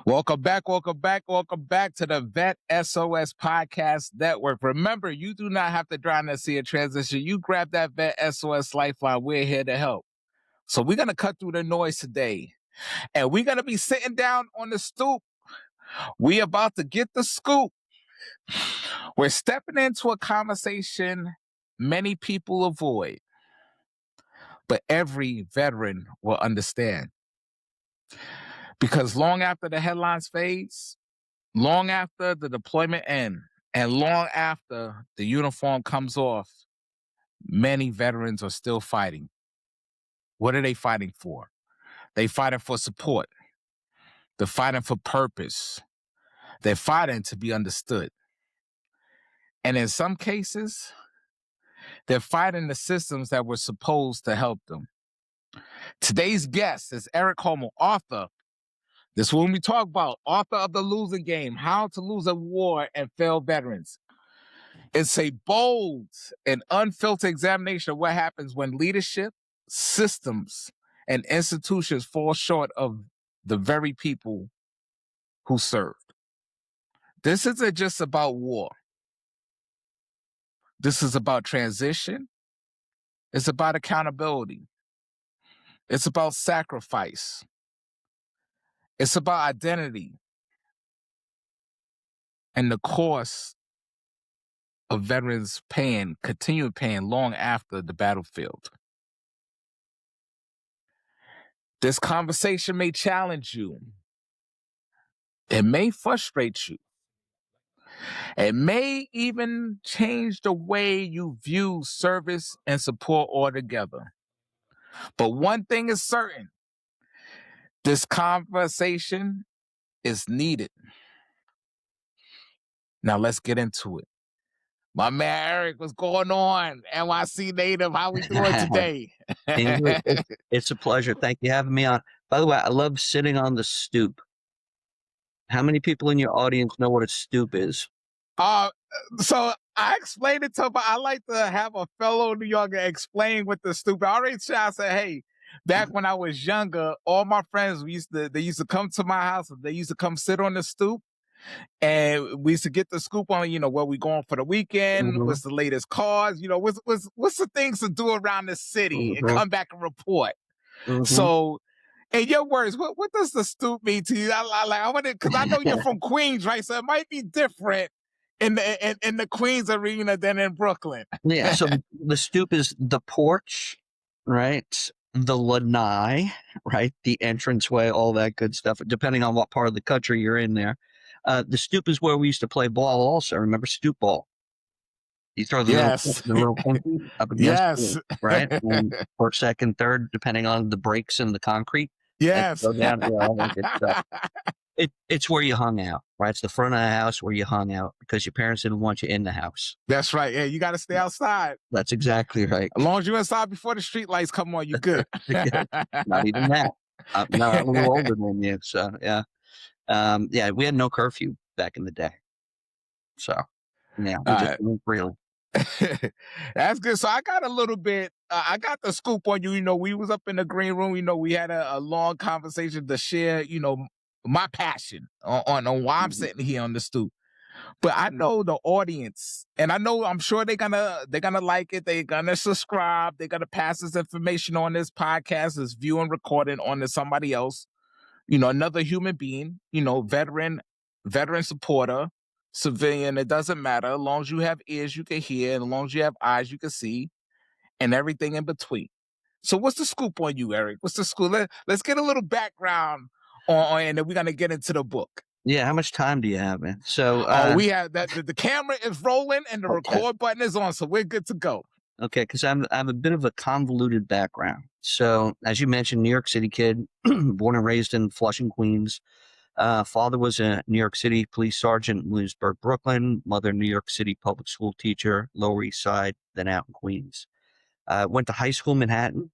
Welcome back to the VET S.O.S podcast network. Remember, you do not have to drown to see a transition. You grab that VET S.O.S Lifeline. We're here to help. So we're going to cut through the noise today. And we're going to be sitting down on the stoop. We about to get the scoop. We're stepping into a conversation many people avoid, but every veteran will understand. Because long after the headlines fades, long after the deployment ends, and long after the uniform comes off, many veterans are still fighting. What are they fighting for? They fighting for support. They're fighting for purpose. They're fighting to be understood. And in some cases, they're fighting the systems that were supposed to help them. Today's guest is Eric Hommel, author. This is when we talk about author of The Losing Game, How to Lose a War and Fail Veterans. It's a bold and unfiltered examination of what happens when leadership, systems, and institutions fall short of the very people who served. This isn't just about war. This is about transition. It's about accountability. It's about sacrifice. It's about identity and the cost of veterans continue paying long after the battlefield. This conversation may challenge you. It may frustrate you. It may even change the way you view service and support altogether. But one thing is certain. This conversation is needed. Now let's get into it. My man Eric, what's going on? NYC native, how we doing today? It's a pleasure. Thank you for having me on. By the way, I love sitting on the stoop. How many people in your audience know what a stoop is? So I explained it to him, but I like to have a fellow New Yorker explain what the stoop. I already said, I said, hey, back when I was younger, all my friends they used to come to my house. They used to come sit on the stoop. And we used to get the scoop on, where we going for the weekend, what's the latest cars, what's the things to do around the city and come back and report. So, in your words, what does the stoop mean to you? I want to, because I know you're from Queens, right? So it might be different in the Queens arena than in Brooklyn. Yeah. So the stoop is the porch, right? The lanai, right? The entranceway, all that good stuff, depending on what part of the country you're in there. The stoop is where we used to play ball also. Remember stoop ball? You throw the little pinky up against it, right? And first, second, third, depending on the breaks in the concrete. Yes. Go down, all that good stuff. It's where you hung out, right? It's the front of the house where you hung out because your parents didn't want you in the house. That's right. Yeah, you got to stay outside. That's exactly right. As long as you're inside before the street lights come on, you're good. Not even that. No, I'm a little older than you, so yeah. Yeah, we had no curfew back in the day. So, yeah, we just went freely. That's good. So I got a little bit, I got the scoop on you. We was up in the green room. We had a long conversation to share, my passion on why I'm sitting here on the stoop. But I know the audience, and I'm sure they're gonna like it. They're gonna subscribe. They're gonna pass this information on this podcast, this view and recording on to somebody else. Another human being, veteran supporter, civilian, it doesn't matter. As long as you have ears, you can hear. And as long as you have eyes, you can see, and everything in between. So what's the scoop on you, Eric? What's the scoop? Let's get a little background on, and then we're going to get into the book. Yeah, how much time do you have, man? So we have that. The camera is rolling and the record button is on, so we're good to go. Okay, because I'm a bit of a convoluted background. So, as you mentioned, New York City kid, born and raised in Flushing, Queens. Father was a New York City police sergeant in Williamsburg, Brooklyn. Mother, New York City public school teacher, Lower East Side, then out in Queens. Went to high school in Manhattan.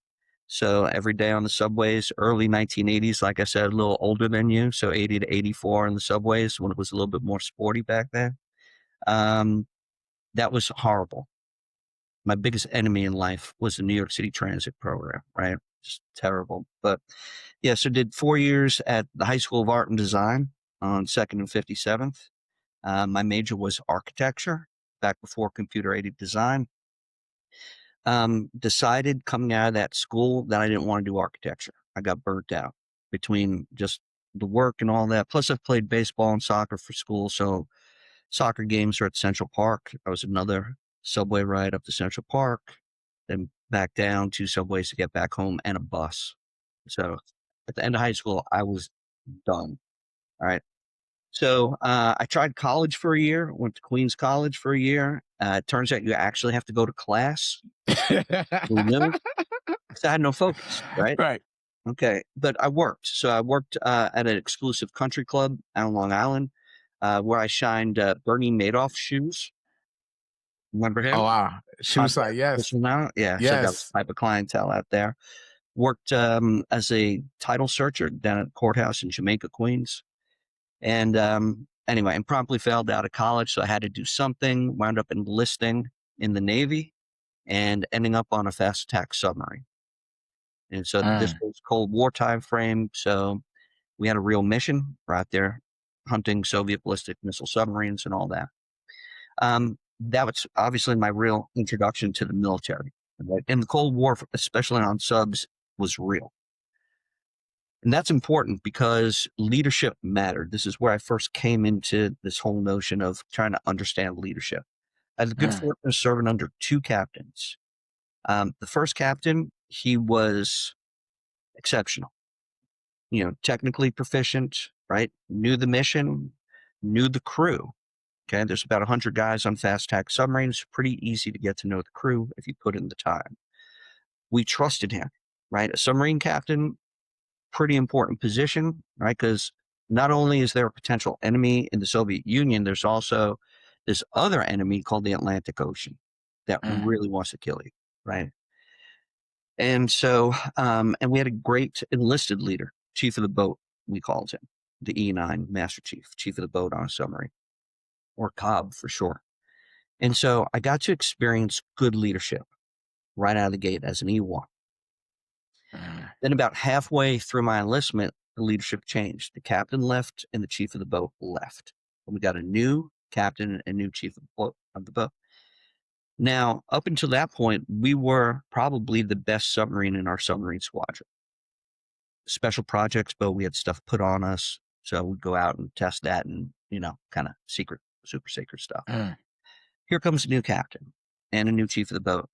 So every day on the subways, early 1980s, like I said, a little older than you. So 80 to 84 on the subways when it was a little bit more sporty back then. That was horrible. My biggest enemy in life was the New York City transit program, right? Just terrible. But yeah, so did 4 years at the High School of Art and Design. on 2nd and 57th. My major was architecture, back before computer-aided design. Decided coming out of that school that I didn't want to do architecture. I got burnt out between just the work and all that. Plus, I've played baseball and soccer for school, so soccer games are at Central Park. I was another subway ride up to Central Park, then back down 2 subways to get back home, and a bus. So at the end of high school, I was done. All right. So I tried college for a year, went to Queens College for a year. It turns out you actually have to go to class. Who knew? 'Cause I had no focus, right? Right. Okay. But I worked. So I worked at an exclusive country club out on Long Island where I shined Bernie Madoff shoes. Remember Oh, him? wow. She was Popular like, yes. person now. Yeah. So I got Yes. a type of clientele out there. Worked as a title searcher down at the courthouse in Jamaica, Queens. And anyway, and promptly failed out of college. So I had to do something, wound up enlisting in the Navy and ending up on a fast attack submarine. And so this Mm. was Cold War time frame. So we had a real mission. We're out there hunting Soviet ballistic missile submarines and all that. That was obviously my real introduction to the military. Right? And the Cold War, especially on subs, was real. And that's important because leadership mattered. This is where I first came into this whole notion of trying to understand leadership. I had the good Mm. fortune of serving under 2 captains. The first captain, he was exceptional, technically proficient, right? Knew the mission, knew the crew. Okay. There's about 100 guys on fast attack submarines. Pretty easy to get to know the crew if you put in the time. We trusted him, right? A submarine captain, pretty important position, right? Because not only is there a potential enemy in the Soviet Union, there's also this other enemy called the Atlantic Ocean that Mm. really wants to kill you, right? And so, and we had a great enlisted leader, chief of the boat, we called him, the E9 Master Chief of the boat on a submarine, or Cobb for sure. And so I got to experience good leadership right out of the gate as an E1. Mm. Then about halfway through my enlistment, the leadership changed. The captain left and the chief of the boat left. And we got a new captain and a new chief of the boat. Now, up until that point, we were probably the best submarine in our submarine squadron. Special projects boat, we had stuff put on us. So we'd go out and test that and, kind of secret, super secret stuff. Mm. Here comes a new captain and a new chief of the boat.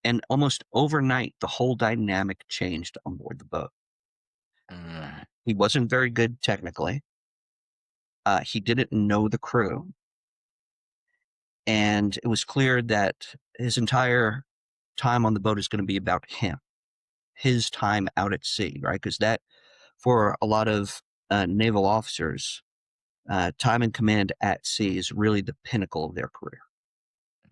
And almost overnight, the whole dynamic changed on board the boat. Mm. He wasn't very good technically. He didn't know the crew. And it was clear that his entire time on the boat is going to be about him, his time out at sea, right? Because that, for a lot of naval officers, time in command at sea is really the pinnacle of their career.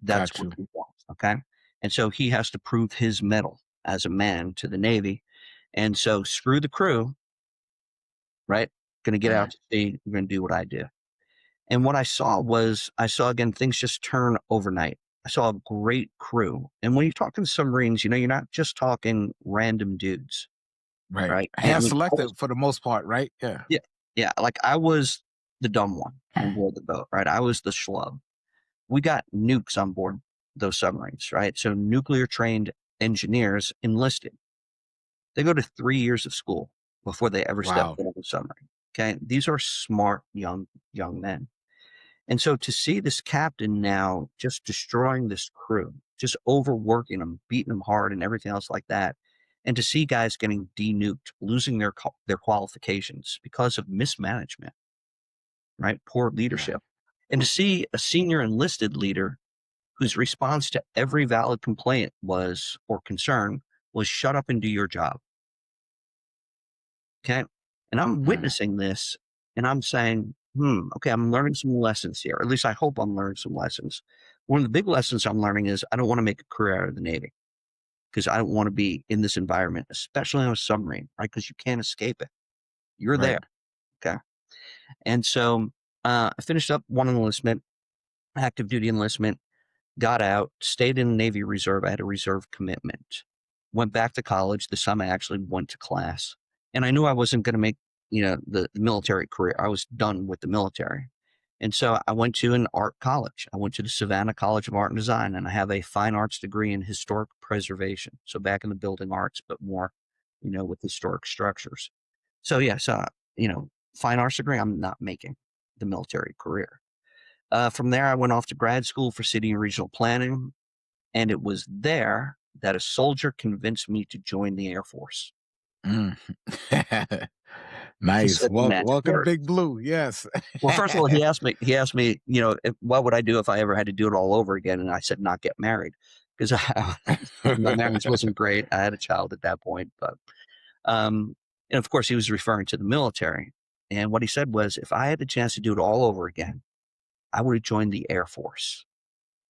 That's Got what you. he wants, okay? And so he has to prove his mettle as a man to the Navy. And so screw the crew, right? Going to get Mm. out to sea. We're going to do what I do. And what I saw again, things just turn overnight. I saw a great crew. And when you're talking submarines, you're not just talking random dudes, Right. right? And I Hand mean, selected for the most part, right? Yeah. yeah, yeah. Like I was the dumb one on board the boat, right? I was the schlub. We got nukes on board those submarines, right? So nuclear trained engineers enlisted. They go to 3 years of school before they ever step Wow. foot on a submarine. Okay. These are smart young men. And so to see this captain now just destroying this crew, just overworking them, beating them hard and everything else like that, and to see guys getting denuked, losing their qualifications because of mismanagement, right? Poor Yeah. leadership. And to see a senior enlisted leader whose response to every valid complaint or concern was shut up and do your job. Okay. And I'm Mm. witnessing this and I'm saying, okay, I'm learning some lessons here. Or at least I hope I'm learning some lessons. One of the big lessons I'm learning is I don't want to make a career out of the Navy because I don't want to be in this environment, especially on a submarine, right? Because you can't escape it. You're Right. there. Okay. And so I finished up one enlistment, active duty enlistment, got out, stayed in the Navy Reserve. I had a reserve commitment. Went back to college. This time I actually went to class. And I knew I wasn't going to make the military career. I was done with the military. And so I went to an art college. I went to the Savannah College of Art and Design, and I have a fine arts degree in historic preservation. So back in the building arts, but more, with historic structures. So yes, fine arts degree, I'm not making the military career. From there, I went off to grad school for city and regional planning. And it was there that a soldier convinced me to join the Air Force. Mm. He Nice. said the magic Welcome to word. Big Blue. Yes. Well, first of all, he asked me, what would I do if I ever had to do it all over again? And I said, not get married, because my marriage wasn't great. I had a child at that point, but, and of course he was referring to the military. And what he said was, if I had the chance to do it all over again, I would have joined the Air Force.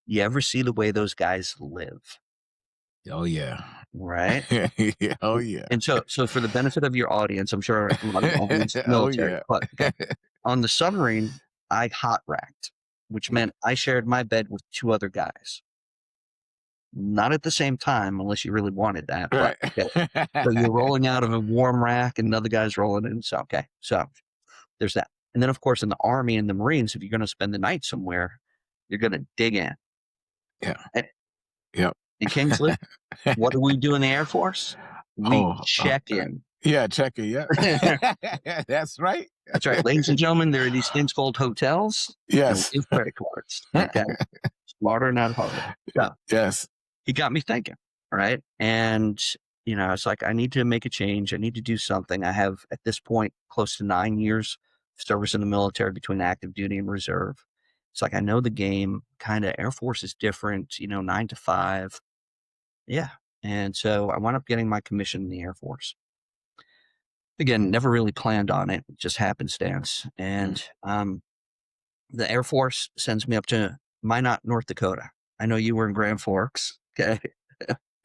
You ever see the way those guys live? Oh yeah. Right? Oh yeah. And so for the benefit of your audience, I'm sure a lot of your audience is Oh military, yeah. but okay. On the submarine, I hot racked, which meant I shared my bed with 2 other guys. Not at the same time, unless you really wanted that, but okay. So you're rolling out of a warm rack and another guy's rolling in. So, okay. So there's that. And then, of course, in the Army and the Marines, if you're going to spend the night somewhere, you're going to dig in. Yeah. And Yep. in Kingsley, what do we do in the Air Force? We check in. Yeah, check it. Yeah. That's right. That's right. Ladies and gentlemen, there are these things called hotels. Yes. And credit cards. Okay. Smarter, not harder. So Yes. he got me thinking. Right. And, it's like, I need to make a change. I need to do something. I have at this point close to 9 years of service in the military between active duty and reserve. It's like, I know the game. Kind of Air Force is different, 9 to 5. Yeah. And so I wound up getting my commission in the Air Force. Again, never really planned on it, just happenstance. And the Air Force sends me up to Minot, North Dakota. I know you were in Grand Forks. Okay.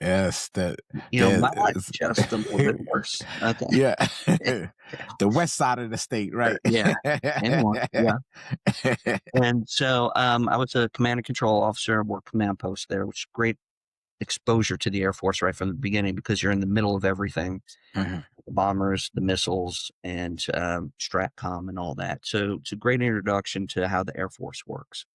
Yes. Minot just a little bit worse. Okay. Yeah. The west side of the state, right? Yeah. Anyway, yeah. And so I was a command and control officer, worked command post there, which is great exposure to the Air Force right from the beginning, because you're in the middle of everything. Mm-hmm. The bombers, the missiles, and STRATCOM and all that. So it's a great introduction to how the Air Force works.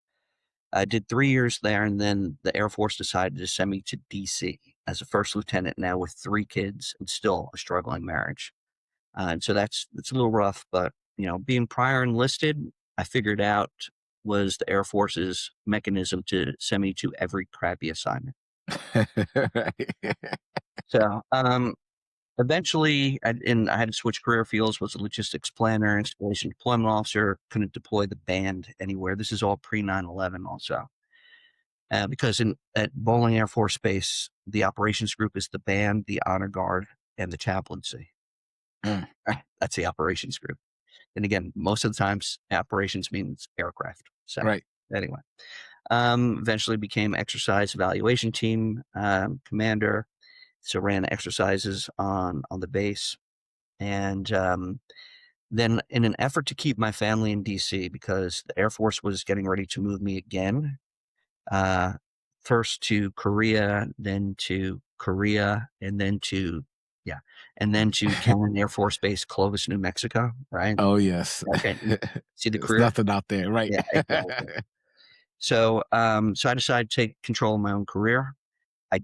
I did 3 years there, and then the Air Force decided to send me to DC as a first lieutenant, now with 3 kids and still a struggling marriage. And so that's a little rough, but being prior enlisted, I figured out was the Air Force's mechanism to send me to every crappy assignment. So eventually, I had to switch career fields, was a logistics planner, installation deployment officer, couldn't deploy the band anywhere. This is all pre 9/11 also. Because at Bowling Air Force Base, the operations group is the band, the honor guard, and the chaplaincy. That's the operations group. And again, most of the times, operations means aircraft. So Right. anyway, eventually became exercise evaluation team commander. So ran exercises on the base. And then in an effort to keep my family in DC, because the Air Force was getting ready to move me again, first to Korea, then to Korea, and then to Cannon Air Force Base, Clovis, New Mexico, right? Oh yes. Okay. See the There's career? nothing out there, right? Yeah, exactly. So I decided to take control of my own career. I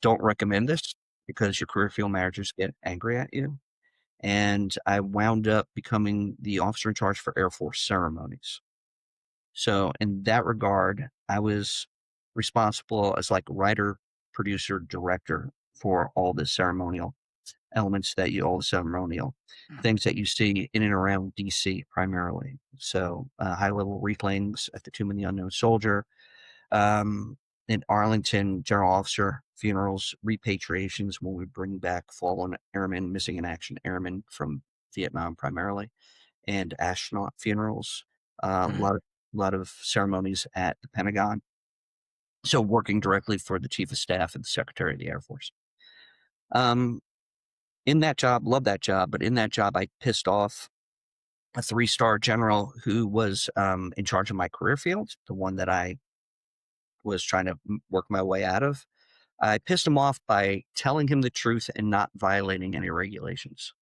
don't recommend this because your career field managers get angry at you. And I wound up becoming the officer in charge for Air Force ceremonies. So in that regard, I was responsible as like writer, producer, director for all the ceremonial elements all the ceremonial things that you see in and around DC primarily. So high level replayings at the Tomb of the Unknown Soldier, in Arlington, general officer funerals, repatriations when we bring back fallen airmen, missing in action airmen from Vietnam primarily, and astronaut funerals. A lot of ceremonies at the Pentagon. So working directly for the chief of staff and the secretary of the Air Force. In that job, love that job, but in that job, I pissed off a 3-star general who was in charge of my career field, the one that I was trying to work my way out of. I pissed him off by telling him the truth and not violating any regulations.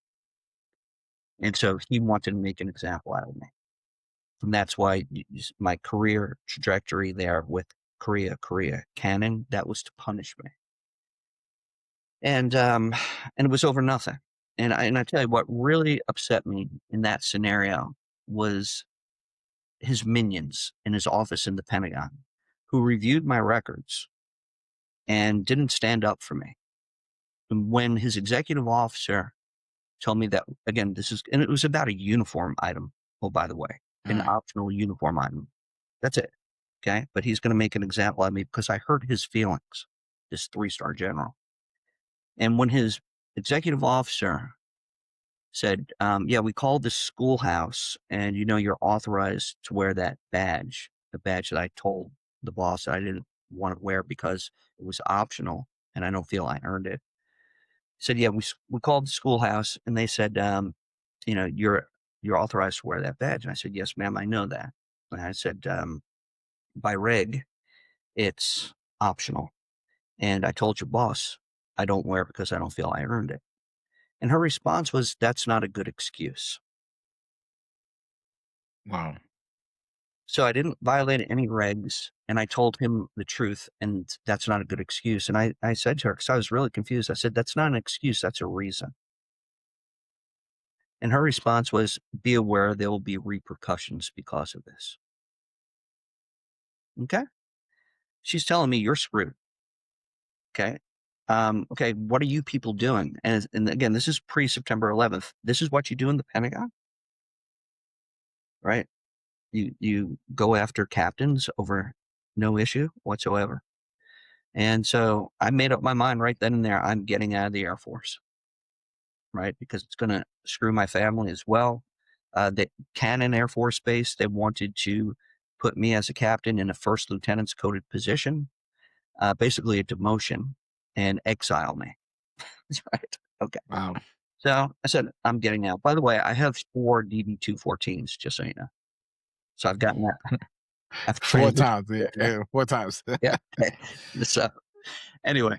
And so he wanted to make an example out of me. And that's why my career trajectory there with Korea Canon, that was to punish me. And it was over nothing. And I tell you what really upset me in that scenario was his minions in his office in the Pentagon, who reviewed my records and didn't stand up for me. And when his executive officer told me that, again, and it was about a uniform item. Oh, by the way, an optional uniform item. That's it. Okay. But he's going to make an example of me because I hurt his feelings, this 3-star general. And when his executive officer said, yeah, we called the schoolhouse and, you're authorized to wear that badge, the badge that I told the boss that I didn't want to wear because it was optional and I don't feel I earned it. He said, yeah, we called the schoolhouse and they said, you're authorized to wear that badge. And I said, yes, ma'am, I know that. And I said, by reg, it's optional. And I told your boss, I don't wear it because I don't feel I earned it. And her response was, that's not a good excuse. Wow. So I didn't violate any regs and I told him the truth and that's not a good excuse. And I said to her, because I was really confused, I said, that's not an excuse, that's a reason. And her response was, be aware there will be repercussions because of this. Okay. She's telling me you're screwed. Okay. Okay. What are you people doing? And again, this is pre-September 11th. This is what you do in the Pentagon, right? You go after captains over no issue whatsoever. And so I made up my mind right then and there. I'm getting out of the Air Force, right? Because it's going to screw my family as well. The Cannon Air Force Base, they wanted to put me as a captain in a first lieutenant's coded position, basically a demotion, and exile me. Right? Okay. Wow. So I said, I'm getting out. By the way, I have 4 DD-214s, just so you know. So I've gotten that. I've 4 transitioned. times. Yeah. 4 times. Yeah. So anyway,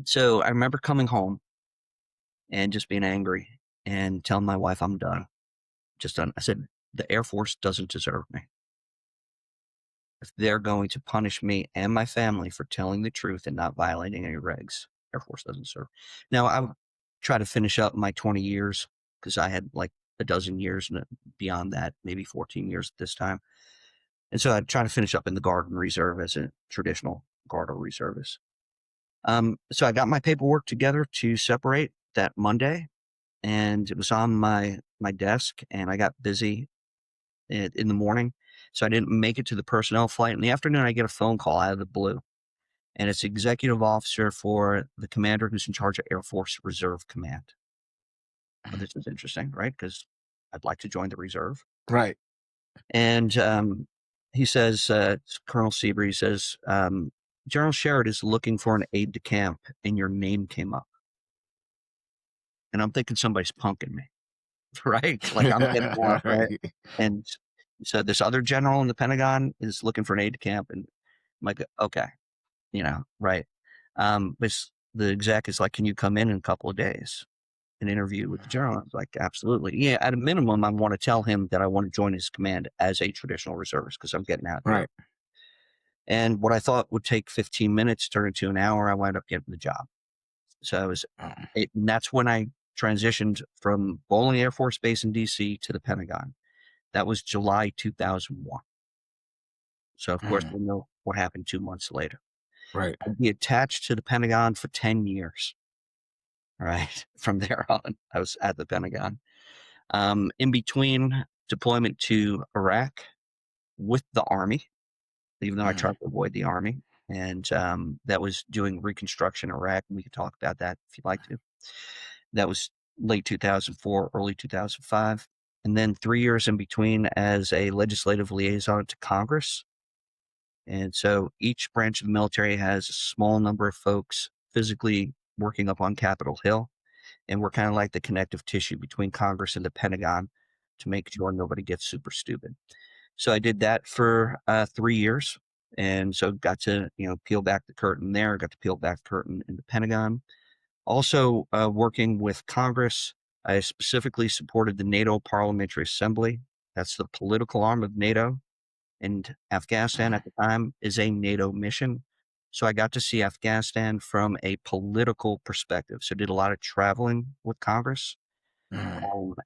so I remember coming home and just being angry and telling my wife, I'm done. Just done. I said, the Air Force doesn't deserve me. If they're going to punish me and my family for telling the truth and not violating any regs, Air Force doesn't serve. Now, I would try to finish up my 20 years because I had like a dozen years and beyond that, maybe 14 years at this time. And so I'd try to finish up in the Guard and Reserve as a traditional Guard or Reservist. So I got my paperwork together to separate that Monday, and it was on my desk, and I got busy in the morning, so I didn't make it to the personnel flight. In the afternoon, I get a phone call out of the blue, and it's executive officer for the commander who's in charge of Air Force Reserve Command. Well, this is interesting, right? Because I'd like to join the reserve. Right. And he says, Colonel Seaver, he says, General Sherrod is looking for an aide de camp, and your name came up. And I'm thinking somebody's punking me, right? Like I'm getting out, right? And so this other general in the Pentagon is looking for an aide de camp, and I'm like, okay, right. But the exec is like, can you come in a couple of days and interview with the general? I was like, absolutely. Yeah, at a minimum, I want to tell him that I want to join his command as a traditional reservist because I'm getting out there. Right. And what I thought would take 15 minutes turned into an hour. I wound up getting the job. So and that's when I transitioned from Bolling Air Force Base in DC to the Pentagon. That was July 2001. So of course we know what happened 2 months later. Right. I'd be attached to the Pentagon for 10 years. Right. From there on, I was at the Pentagon. In between deployment to Iraq with the Army, even though I tried to avoid the Army, and that was doing reconstruction in Iraq. And we could talk about that if you'd like to. That was late 2004, early 2005. And then 3 years in between as a legislative liaison to Congress. And so each branch of the military has a small number of folks physically working up on Capitol Hill. And we're kind of like the connective tissue between Congress and the Pentagon to make sure nobody gets super stupid. So I did that for 3 years. And so got to, peel back the curtain there, got to peel back the curtain in the Pentagon. Also working with Congress I specifically supported the NATO Parliamentary Assembly. That's the political arm of NATO. And Afghanistan at the time is a NATO mission. So I got to see Afghanistan from a political perspective. So did a lot of traveling with Congress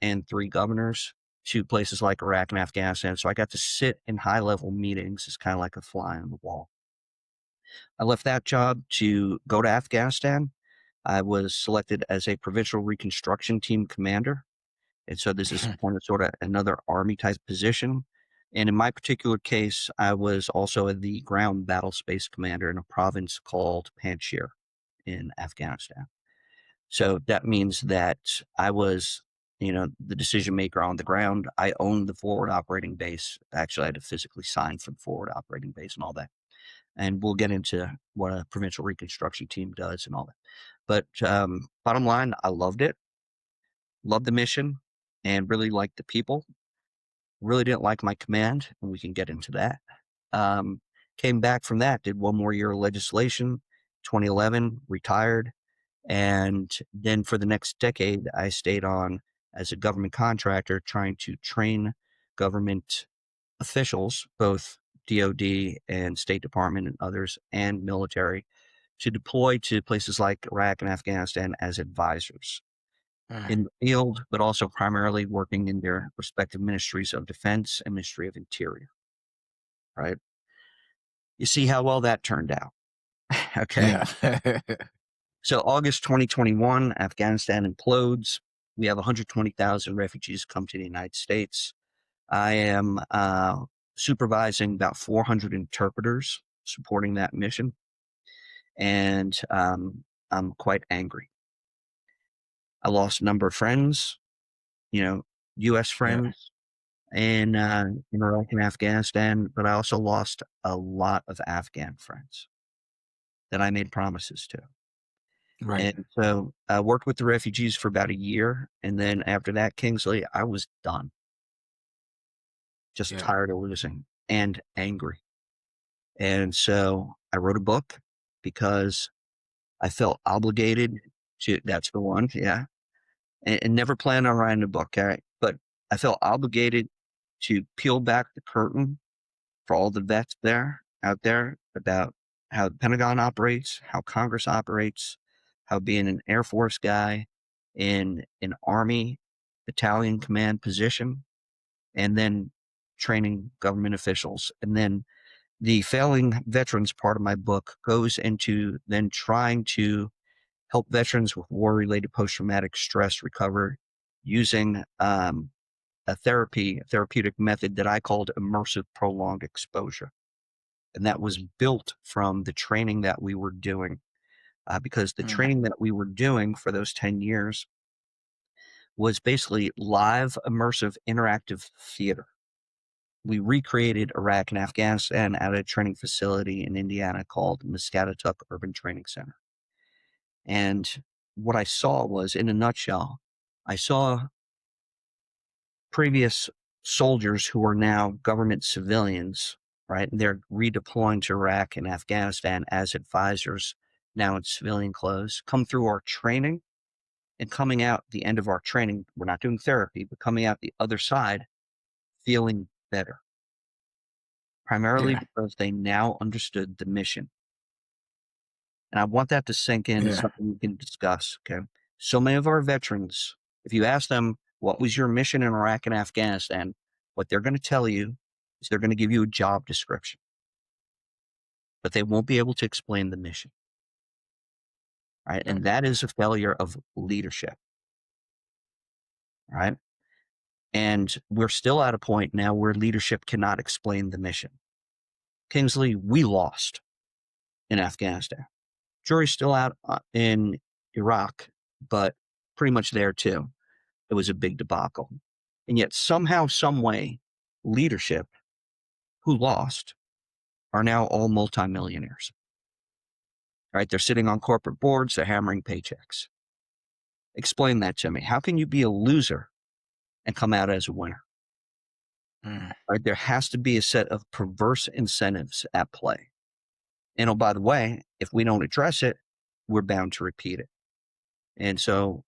and 3 governors to places like Iraq and Afghanistan. So I got to sit in high-level meetings as kind of like a fly on the wall. I left that job to go to Afghanistan. I was selected as a provincial reconstruction team commander. And so this is kind of sort of another army type position. And in my particular case, I was also the ground battle space commander in a province called Panjshir in Afghanistan. So that means that I was, the decision maker on the ground. I owned the forward operating base. Actually, I had to physically sign for the forward operating base and all that. And we'll get into what a provincial reconstruction team does and all that. But bottom line, I loved it, loved the mission, and really liked the people. Really didn't like my command, and we can get into that. Came back from that, did 1 more year of legislation, 2011, retired. And then for the next decade, I stayed on as a government contractor trying to train government officials, both DOD and State Department and others, and military, to deploy to places like Iraq and Afghanistan as advisors in the field, but also primarily working in their respective ministries of defense and Ministry of Interior. Right? You see how well that turned out. Okay. Yeah. So August 2021, Afghanistan implodes. We have 120,000 refugees come to the United States. I am supervising about 400 interpreters supporting that mission. And I'm quite angry. I lost a number of friends, U.S. friends in Iraq and Afghanistan, but I also lost a lot of Afghan friends that I made promises to. Right. And so I worked with the refugees for about a year. And then after that, Kingsley, I was done. Just tired of losing and angry. And so I wrote a book because I felt obligated to, that's the one, yeah. And never planned on writing a book, all right? But I felt obligated to peel back the curtain for all the vets out there about how the Pentagon operates, how Congress operates, how being an Air Force guy in an Army battalion command position, and then training government officials. And then the failing veterans part of my book goes into then trying to help veterans with war-related post-traumatic stress recover using a therapeutic method that I called immersive prolonged exposure. And that was built from the training that we were doing, because the training that we were doing for those 10 years was basically live, immersive, interactive theater. We recreated Iraq and Afghanistan at a training facility in Indiana called Muscatatuck Urban Training Center. And what I saw was, in a nutshell, I saw previous soldiers who are now government civilians, right? And they're redeploying to Iraq and Afghanistan as advisors, now in civilian clothes, come through our training and coming out the end of our training. We're not doing therapy, but coming out the other side feeling better, primarily because they now understood the mission. And I want that to sink in as something we can discuss. Okay. So many of our veterans, if you ask them, what was your mission in Iraq and Afghanistan? What they're going to tell you is they're going to give you a job description, but they won't be able to explain the mission. Right. And that is a failure of leadership. Right. And we're still at a point now where leadership cannot explain the mission. Kingsley, we lost in Afghanistan. Jury's still out in Iraq, but pretty much there too. It was a big debacle. And yet somehow, some way, leadership who lost are now all multimillionaires. Right? They're sitting on corporate boards, they're hammering paychecks. Explain that to me. How can you be a loser and come out as a winner? Right? There has to be a set of perverse incentives at play. And oh, by the way, if we don't address it, we're bound to repeat it. And so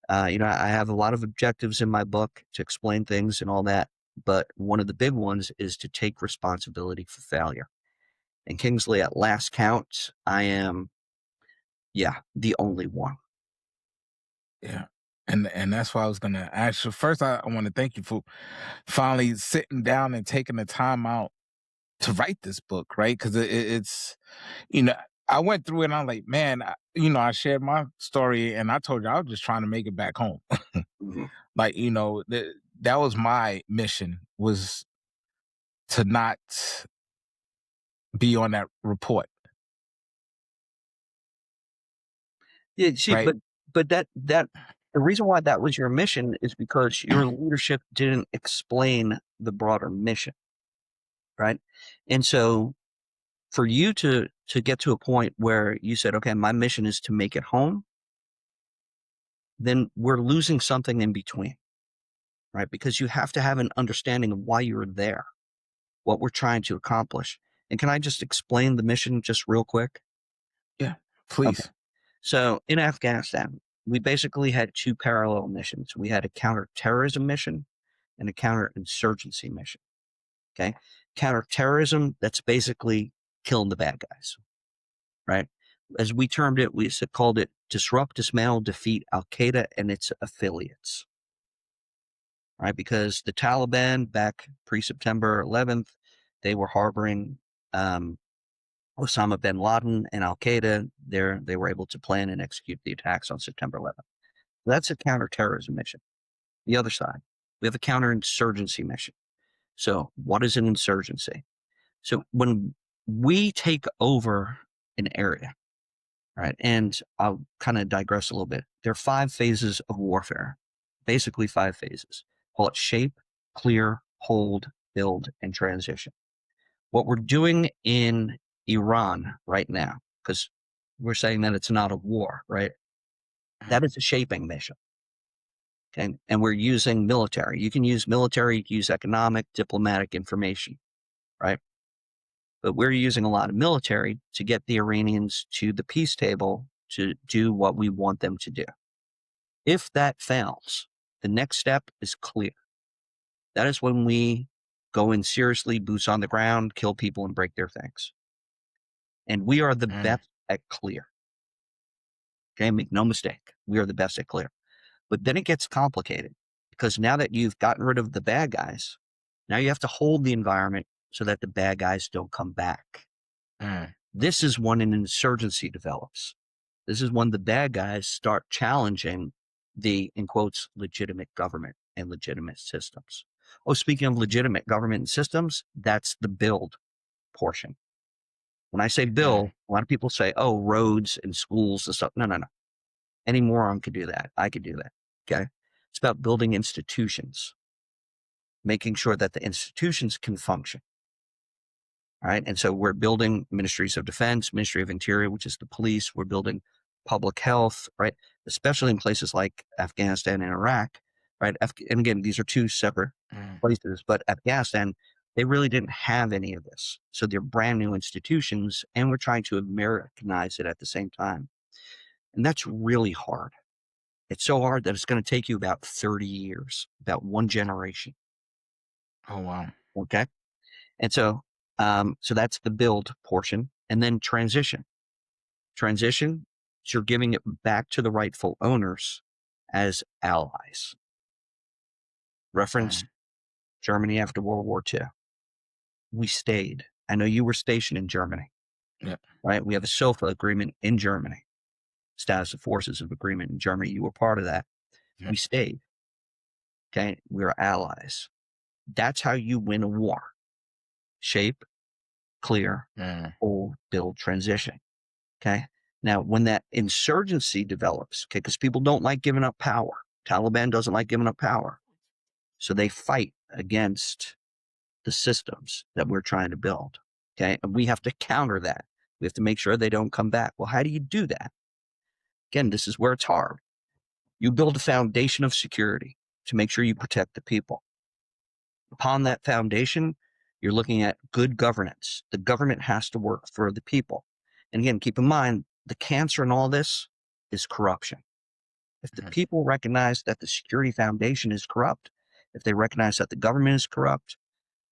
I have a lot of objectives in my book to explain things and all that, but one of the big ones is to take responsibility for failure. And Kingsley, at last count, I am, the only one. Yeah. And that's why I was gonna ask you. First, I want to thank you for finally sitting down and taking the time out to write this book, right? Because it's, you know, I went through it and I'm like, man, I shared my story and I told you I was just trying to make it back home. Mhm. Like, that was my mission, was to not be on that report, Yeah, see, right? but that the reason why that was your mission is because your leadership didn't explain the broader mission, right? And so for you to get to a point where you said, okay, my mission is to make it home, then we're losing something in between, right? Because you have to have an understanding of why you're there, what we're trying to accomplish. And can I just explain the mission just real quick? Yeah, Okay. please. So in Afghanistan, we basically had two parallel missions. We had a counterterrorism mission and a counterinsurgency mission. Okay. Counterterrorism, that's basically killing the bad guys, right? As we termed it, we called it disrupt, dismantle, defeat Al Qaeda and its affiliates, right? Because the Taliban back pre September 11th, they were harboring Osama bin Laden and Al Qaeda. They were able to plan and execute the attacks on September 11th. That's a counterterrorism mission. The other side, we have a counterinsurgency mission. So, what is an insurgency? So, when we take over an area, right, and I'll kind of digress a little bit, there are 5 phases of warfare, basically 5 phases. Call it shape, clear, hold, build, and transition. What we're doing in Iran right now, because we're saying that it's not a war, right? That is a shaping mission. Okay. And we're using military. You can use military, you can use economic, diplomatic information, right? But we're using a lot of military to get the Iranians to the peace table to do what we want them to do. If that fails, the next step is clear. That is when we go in seriously, boots on the ground, kill people and break their things. And we are the Mm, best at clear. Okay. Make no mistake. We are the best at clear. But then it gets complicated because now that you've gotten rid of the bad guys, now you have to hold the environment so that the bad guys don't come back. mm, This is when an insurgency develops. This is when the bad guys start challenging the, in quotes, legitimate government and legitimate systems. Oh, speaking of legitimate government and systems, that's the build portion. When I say build, mm, a lot of people say, oh, roads and schools and stuff. No, no, no. Any moron could do that. I could do that. Okay. It's about building institutions, making sure that the institutions can function. All right. And so we're building ministries of defense, Ministry of Interior, which is the police. We're building public health, right? Especially in places like Afghanistan and Iraq, right? And again, these are two separate mm. places, but Afghanistan, they really didn't have any of this. So they're brand new institutions, and we're trying to Americanize it at the same time. And that's really hard. It's so hard that it's going to take you about 30 years, about one generation. Oh wow. Okay. And so that's the build portion. And then transition. Transition, you're giving it back to the rightful owners as allies. Reference Mm, Germany after World War II. We stayed. I know you were stationed in Germany, yeah, right? We have a SOFA agreement in Germany, status of forces of agreement in Germany. You were part of that. yeah. We stayed. Okay. We were allies. That's how you win a war. Shape, clear, Mm, hold, build, transition. Okay. Now, when that insurgency develops, okay, because people don't like giving up power, Taliban doesn't like giving up power. So they fight against the systems that we're trying to build. Okay. And we have to counter that. We have to make sure they don't come back. Well, how do you do that? Again, this is where it's hard. You build a foundation of security to make sure you protect the people. Upon that foundation, you're looking at good governance. The government has to work for the people. And again, keep in mind, the cancer in all this is corruption. If the people recognize that the security foundation is corrupt, if they recognize that the government is corrupt,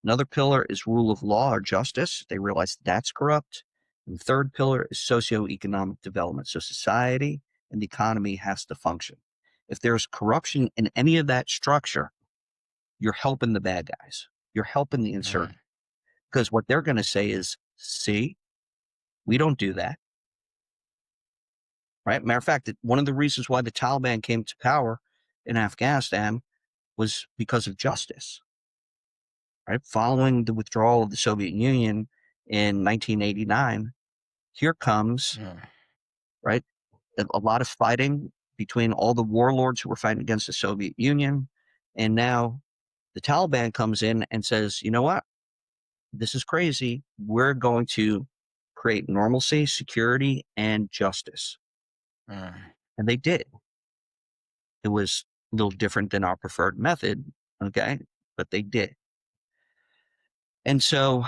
another pillar is rule of law or justice. They realize that's corrupt. And the third pillar is socioeconomic development. So society and the economy has to function. If there's corruption in any of that structure, you're helping the bad guys. You're helping the insurgents. Because what they're going to say is, see, we don't do that. Right? Matter of fact, one of the reasons why the Taliban came to power in Afghanistan was because of justice. Right? Following the withdrawal of the Soviet Union in 1989, here comes, right, a lot of fighting between all the warlords who were fighting against the Soviet Union. And now the Taliban comes in and says, you know what? This is crazy. We're going to create normalcy, security, and justice. And they did. It was a little different than our preferred method, okay? But they did. And so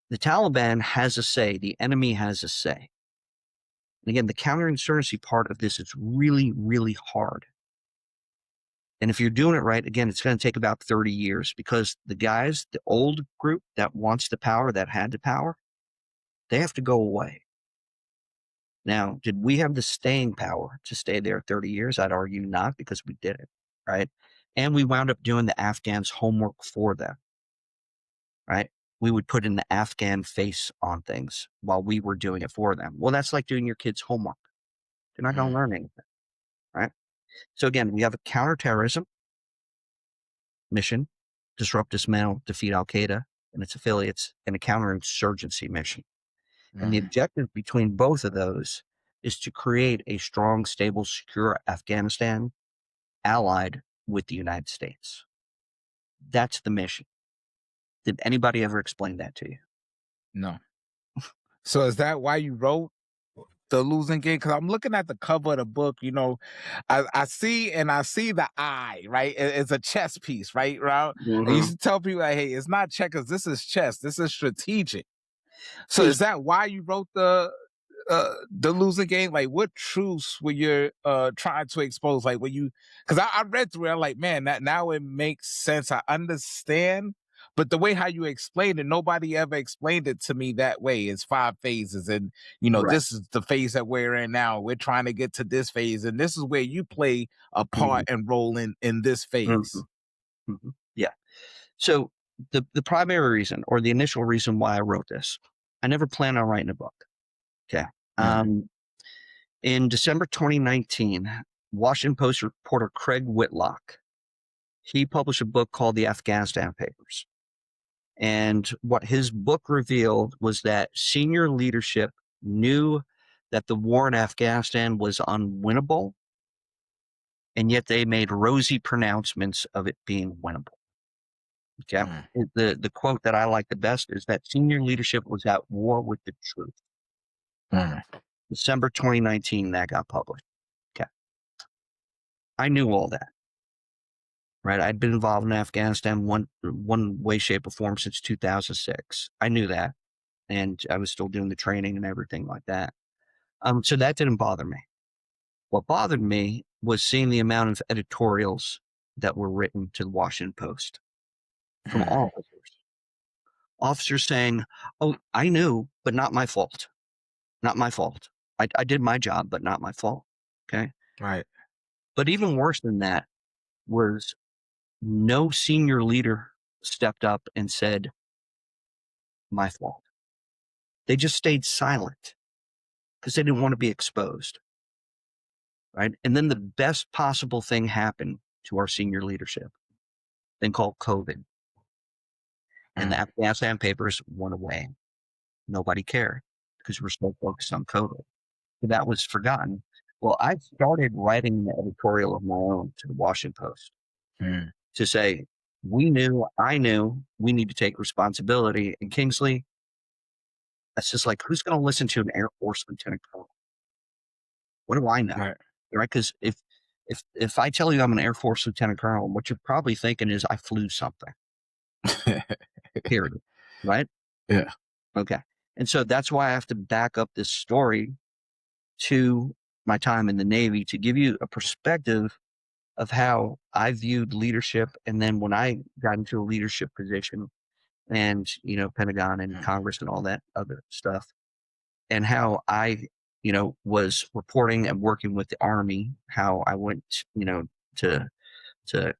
the Taliban has a say. The enemy has a say. And again, the counterinsurgency part of this is really, really hard. And if you're doing it right, again, it's going to take about 30 years because the guys, the old group that wants the power, that had the power, they have to go away. Now, did we have the staying power to stay there 30 years? I'd argue not, because we did it, right? And we wound up doing the Afghans' homework for them, right? We would put in the Afghan face on things while we were doing it for them. Well, that's like doing your kids' homework. They're not going to learn anything, right? So again, we have a counterterrorism mission, disrupt, dismantle, defeat Al-Qaeda and its affiliates, and a counterinsurgency mission. And the objective between both of those is to create a strong, stable, secure Afghanistan allied with the United States. That's the mission. Did anybody ever explain that to you? No. So is that why you wrote The Losing Game? Because I'm looking at the cover of the book, you know, I see the eye, right? It's a chess piece, right? I used to tell people, like, hey, it's not checkers, this is chess, this is strategic. So is that why you wrote The Losing Game? Like, what truths were you trying to expose? Like, when you, because I read through it, I'm like, man, that now it makes sense. I understand. But the way how you explained it, nobody ever explained it to me that way. It's 5 phases. And, you know, this is the phase that we're in now. We're trying to get to this phase. And this is where you play a part and role in this phase. Yeah. So the primary reason, or the initial reason why I wrote this, I never planned on writing a book. Okay. In December 2019, Washington Post reporter Craig Whitlock, he published a book called The Afghanistan Papers. And what his book revealed was that senior leadership knew that the war in Afghanistan was unwinnable, and yet they made rosy pronouncements of it being winnable. Okay. The quote that I like the best is that senior leadership was at war with the truth. December 2019, that got published. Okay. I knew all that. Right. I'd been involved in Afghanistan one way, shape, or form since 2006. I knew that. And I was still doing the training and everything like that. So that didn't bother me. What bothered me was seeing the amount of editorials that were written to the Washington Post from all officers. Officers saying, oh, I knew, but not my fault. Not my fault. I did my job, but not my fault. Okay. Right. But even worse than that was no senior leader stepped up and said, my fault. They just stayed silent because they didn't want to be exposed. Right. And then the best possible thing happened to our senior leadership, thing called COVID. And the Afghanistan papers went away. Nobody cared because we're so focused on COVID. So that was forgotten. Well, I started writing an editorial of my own to the Washington Post to say, I knew, we need to take responsibility. And Kingsley, that's just like, who's going to listen to an Air Force lieutenant colonel? What do I know? Right? Because if I tell you I'm an Air Force lieutenant colonel, what you're probably thinking is I flew something. Period. Right? Yeah. Okay. And so that's why I have to back up this story to my time in the Navy to give you a perspective of how I viewed leadership. And then when I got into a leadership position and, Pentagon and Congress and all that other stuff, and how I, was reporting and working with the Army, how I went, to, to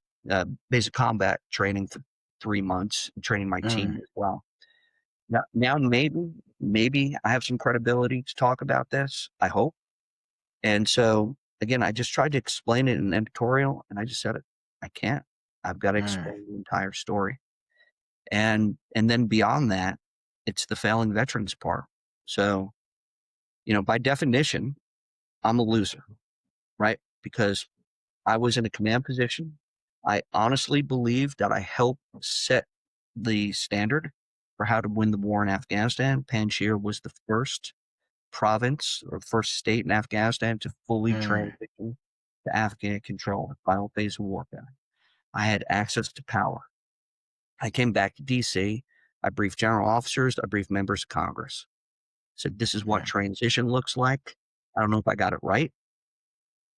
basic combat training for 3 months, and training my team Mm, as well. Now maybe I have some credibility to talk about this, I hope. And so again, I just tried to explain it in an editorial, and I just said it. I can't. I've got to mm, explain the entire story. And then beyond that, it's the failing veterans part. So, by definition, I'm a loser, right? Because I was in a command position. I honestly believe that I helped set the standard for how to win the war in Afghanistan. Panjshir was the first province or first state in Afghanistan to fully mm, transition to Afghan control, the final phase of warfare. I had access to power. I came back to DC. I briefed general officers. I briefed members of Congress. Said, this is what mm, transition looks like. I don't know if I got it right.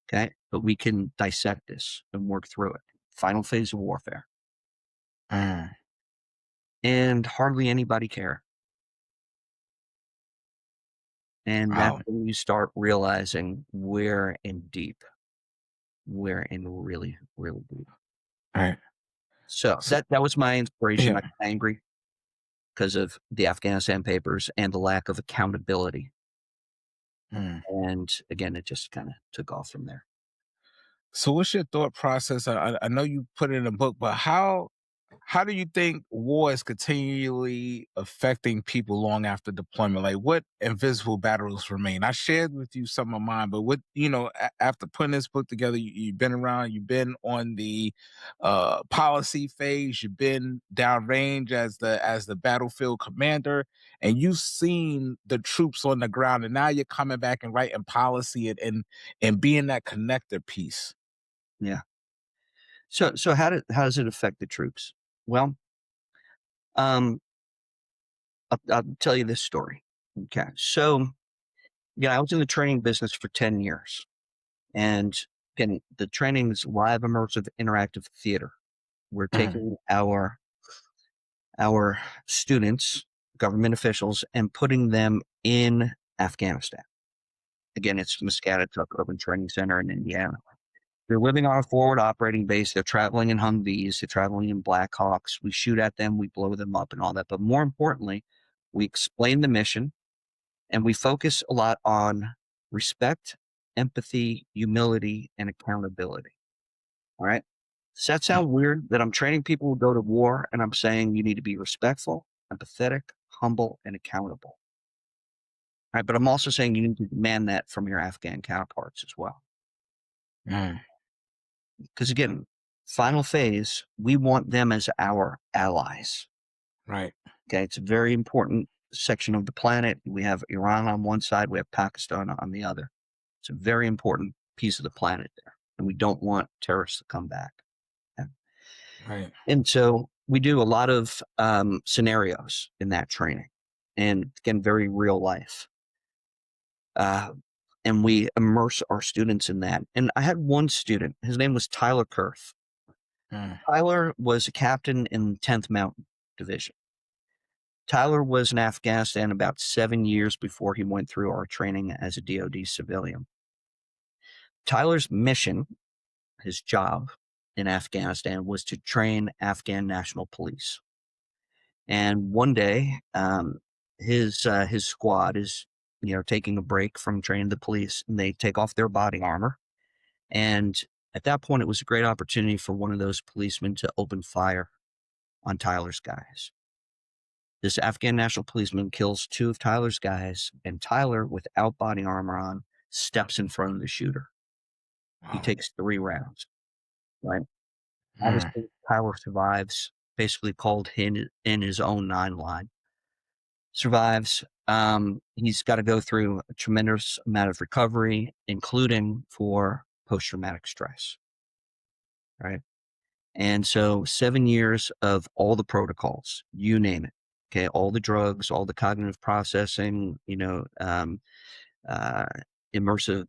Okay. But we can dissect this and work through it. Final phase of warfare. mm. And hardly anybody cared. And that's Wow. when you start realizing we're in deep. We're in really, really deep. Right. So So, that was my inspiration. I yeah. got angry because of the Afghanistan papers and the lack of accountability. Mm. And again, it just kind of took off from there. So what's your thought process? I know you put it in a book, but how do you think war is continually affecting people long after deployment? Like, what invisible battles remain? I shared with you some of mine, but what, after putting this book together, you've been around, you've been on the policy phase, you've been downrange as the battlefield commander, and you've seen the troops on the ground, and now you're coming back and writing policy and being that connector piece. Yeah. So how does it affect the troops? Well, um, I'll tell you this story. Okay. So, I was in the training business for 10 years. And again, the training is live, immersive, interactive theater. We're Mm, taking our students, government officials, and putting them in Afghanistan. Again, it's Muscatatuck Urban Training Center in Indiana. They're living on a forward operating base. They're traveling in Humvees. They're traveling in Blackhawks. We shoot at them. We blow them up and all that. But more importantly, we explain the mission and we focus a lot on respect, empathy, humility, and accountability. All right. Does that mm, sound weird that I'm training people to go to war and I'm saying you need to be respectful, empathetic, humble, and accountable? All right. But I'm also saying you need to demand that from your Afghan counterparts as well. mm, Because again, final phase, we want them as our allies. right. Okay. It's a very important section of the planet. We have Iran on one side, we have Pakistan on the other. It's a very important piece of the planet there. And we don't want terrorists to come back. Okay? Right. And so we do a lot of scenarios in that training. And again, very real life. And we immerse our students in that. And I had one student, his name was Tyler Kurth. Mm, Tyler was a captain in 10th Mountain Division. Tyler was in Afghanistan about 7 years before he went through our training as a DoD civilian. Tyler's mission, his job in Afghanistan, was to train Afghan National Police. And one day, his squad is, taking a break from training the police, and they take off their body armor. And at that point, it was a great opportunity for one of those policemen to open fire on Tyler's guys. This Afghan national policeman kills 2 of Tyler's guys, and Tyler, without body armor on, steps in front of the shooter. He wow. takes 3 rounds, right? Mm, Obviously, Tyler survives, basically called in his own 9 line. Survives. He's got to go through a tremendous amount of recovery, including for post-traumatic stress, right? And so 7 years of all the protocols, you name it. Okay, all the drugs, all the cognitive processing, uh, immersive,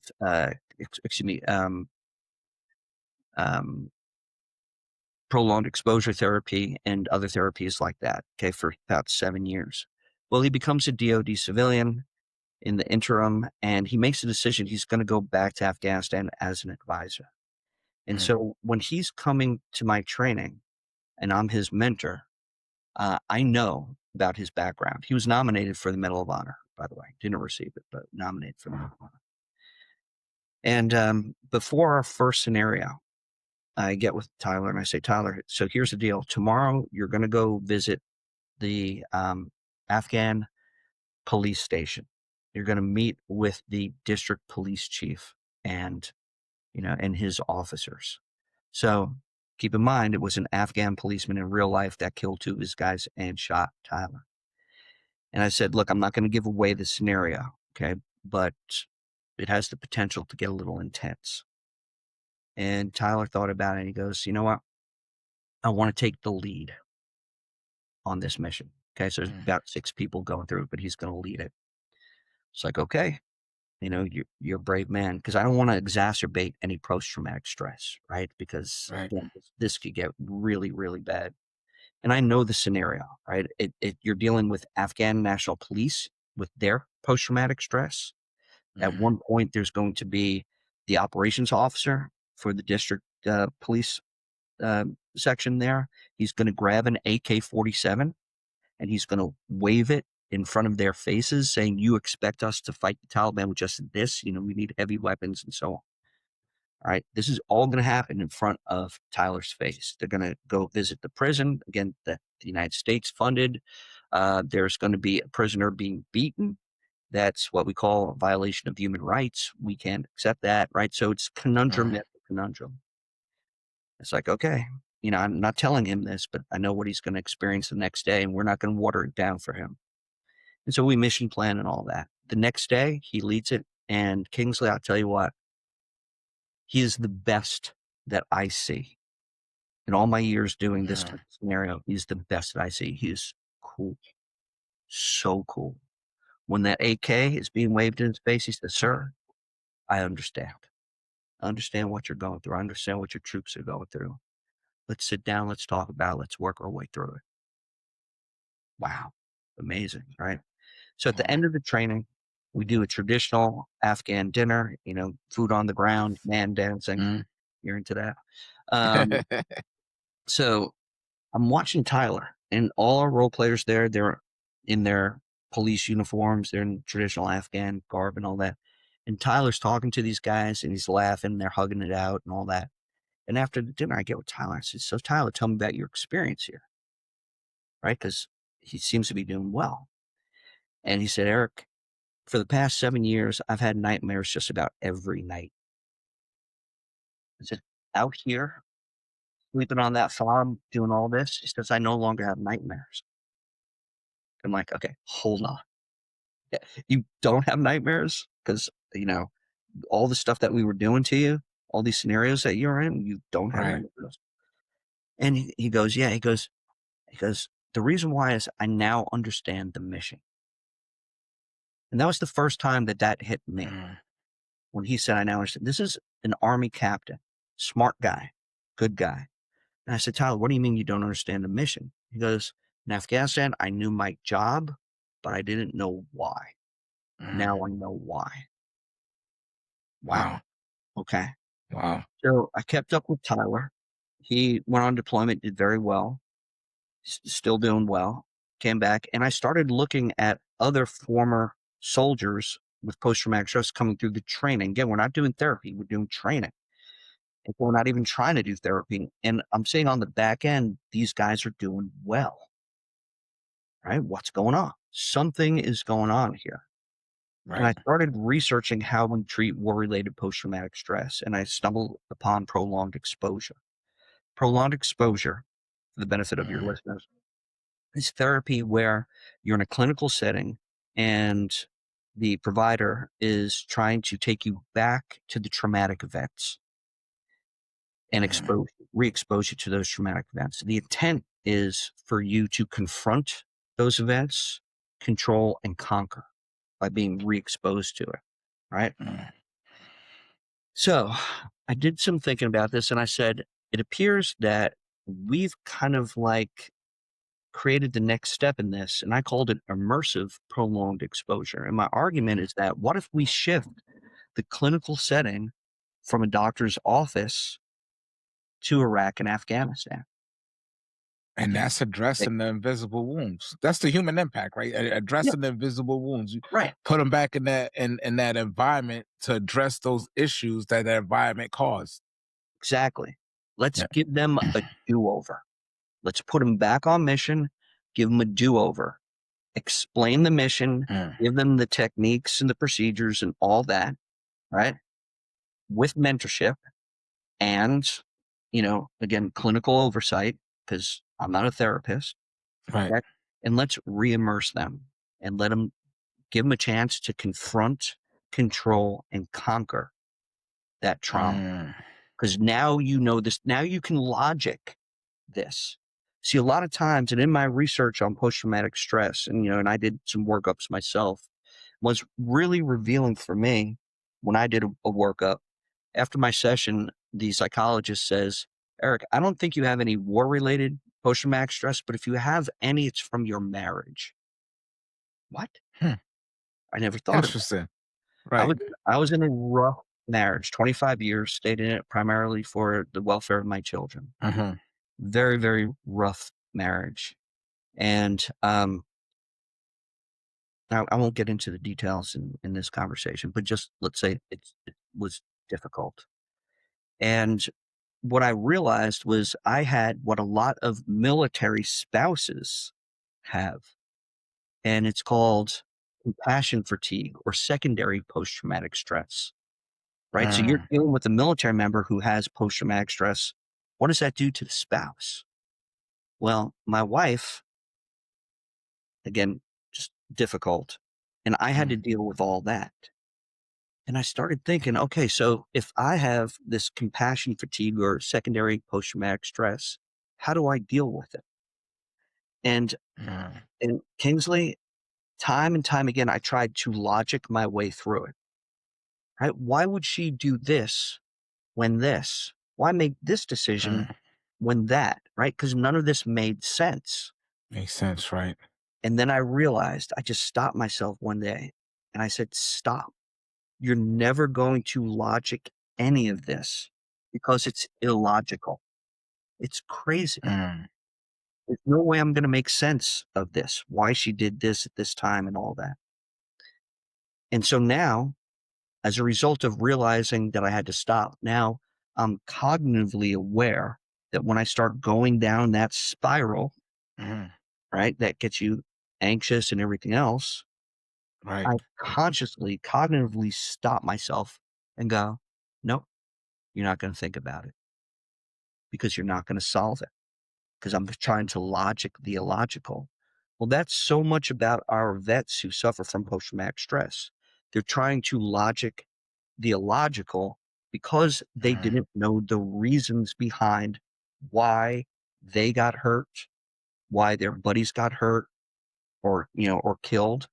excuse me, um, prolonged exposure therapy and other therapies like that, okay, for about 7 years. Well, he becomes a DoD civilian in the interim, and he makes a decision he's going to go back to Afghanistan as an advisor. And Mm. so when he's coming to my training and I'm his mentor, I know about his background. He was nominated for the Medal of Honor, by the way. Didn't receive it, but nominated for the Medal of Honor. And before our first scenario, I get with Tyler and I say, Tyler, so here's the deal. Tomorrow, you're going to go visit the Afghan police station. You're going to meet with the district police chief and, and his officers. So keep in mind, it was an Afghan policeman in real life that killed 2 of his guys and shot Tyler. And I said, look, I'm not going to give away the scenario, okay, but it has the potential to get a little intense. And Tyler thought about it and he goes, you know what? I want to take the lead on this mission. Okay. So there's Mm. about 6 people going through it, but he's going to lead it. It's like, okay, you're a brave man, because I don't want to exacerbate any post-traumatic stress, right? Because Right. again, this could get really, really bad. And I know the scenario, right? You're dealing with Afghan National Police with their post-traumatic stress. At Mm. one point, there's going to be the operations officer for the district police section there. He's going to grab an AK-47 and he's going to wave it in front of their faces, saying, "You expect us to fight the Taliban with just this? We need heavy weapons and so on." All right. This is all going to happen in front of Tyler's face. They're going to go visit the prison, again, that the United States funded. There's going to be a prisoner being beaten. That's what we call a violation of human rights. We can't accept that, right? So it's conundrum Mm. after conundrum. It's like, okay, I'm not telling him this, but I know what he's going to experience the next day, and we're not going to water it down for him. And so we mission plan and all that. The next day, he leads it, and Kingsley, I'll tell you what, he is the best that I see. In all my years doing this Mm. type of scenario, he's the best that I see. He's cool. So cool. When that AK is being waved in his face, he says, "Sir, I understand. I understand what you're going through. I understand what your troops are going through. Let's sit down. Let's talk about it. Let's work our way through it." Wow. Amazing, right? So at the Wow. end of the training, we do a traditional Afghan dinner, food on the ground, man dancing. Mm. You're into that. Um, so I'm watching Tyler, and all our role players there, they're in their police uniforms, they're in traditional Afghan garb and all that. And Tyler's talking to these guys and he's laughing, they're hugging it out and all that. And after the dinner, I get with Tyler. I said, "So Tyler, tell me about your experience here," right? Because he seems to be doing well. And he said, "Eric, for the past 7 years, I've had nightmares just about every night." I said, "Out here, sleeping on that farm, doing all this?" He says, "I no longer have nightmares." I'm like, okay, hold on. Yeah, you don't have nightmares? Because, all the stuff that we were doing to you, all these scenarios that you're in, you don't have Right. nightmares? And he goes, yeah, he goes, "The reason why is I now understand the mission." And that was the first time that hit me. Mm. When he said, "I now understand." This is an Army captain, smart guy, good guy. And I said, "Tyler, what do you mean you don't understand the mission?" He goes, "In Afghanistan, I knew my job, but I didn't know why. Mm. Now I know why." Wow. Wow. Okay. Wow. So I kept up with Tyler. He went on deployment, did very well, still doing well, came back, and I started looking at other former soldiers with post-traumatic stress coming through the training. Again, we're not doing therapy, we're doing training. And we're not even trying to do therapy. And I'm seeing on the back end, these guys are doing well, right? What's going on? Something is going on here. And Right. I started researching how we treat war-related post-traumatic stress, and I stumbled upon prolonged exposure. Prolonged exposure, for the benefit of your Mm. listeners, is therapy where you're in a clinical setting and the provider is trying to take you back to the traumatic events and Mm. re-expose you to those traumatic events. The intent is for you to confront those events, control, and conquer by being re-exposed to it. right? Mm. So I did some thinking about this and I said, it appears that we've kind of like created the next step in this, and I called it immersive prolonged exposure. And my argument is that what if we shift the clinical setting from a doctor's office to Iraq and Afghanistan? And that's Like, addressing the invisible wounds. That's the human impact, right? yeah, Addressing the invisible wounds. You right, put them back in that environment to address those issues that environment caused. exactly. Let's Yeah. give them a do-over. Let's put them back on mission, give them a do-over, explain the mission, Mm. give them the techniques and the procedures and all that, right? With mentorship and, again, clinical oversight, because I'm not a therapist, Right. right? And let's re-immerse them and give them a chance to confront, control, and conquer that trauma. Mm. Because now you know this, now you can logic this. See, a lot of times, and in my research on post-traumatic stress, and I did some workups myself, was really revealing for me when I did a workup. After my session, the psychologist says, Eric, I don't think you have any war-related post-traumatic stress, but if you have any, it's from your marriage. What? Hmm. I never thought of that. Interesting. I Right. was I was in a rough marriage, 25 years, stayed in it primarily for the welfare of my children. Hmm. Very, very rough marriage. And I won't get into the details in this conversation, but just let's say it was difficult. And what I realized was I had what a lot of military spouses have, and it's called compassion fatigue or secondary post traumatic stress, right? So you're Mm. dealing with a military member who has post traumatic stress. What does that do to the spouse? Well, my wife, again, just difficult. And I had to Mm. deal with all that. And I started thinking, okay, so if I have this compassion fatigue or secondary post traumatic stress, how do I deal with it? And Mm. and Kingsley, time and time again, I tried to logic my way through it. Right? Why would she do this when this? Why make this decision Mm. when that? Right? Because none of this made sense. Makes sense, right? And then I realized I just stopped myself one day and I said, stop. You're never going to logic any of this because it's illogical. It's crazy. Mm. There's no way I'm going to make sense of this, why she did this at this time and all that. And so now, as a result of realizing that I had to stop, now I'm cognitively aware that when I start going down that spiral, Mm. right, that gets you anxious and everything else, Right. I consciously, cognitively stop myself and go, nope, you're not going to think about it because you're not going to solve it because I'm trying to logic the illogical. Well, that's so much about our vets who suffer from post traumatic stress. They're trying to logic the illogical because they Mm. didn't know the reasons behind why they got hurt, why their buddies got hurt or killed,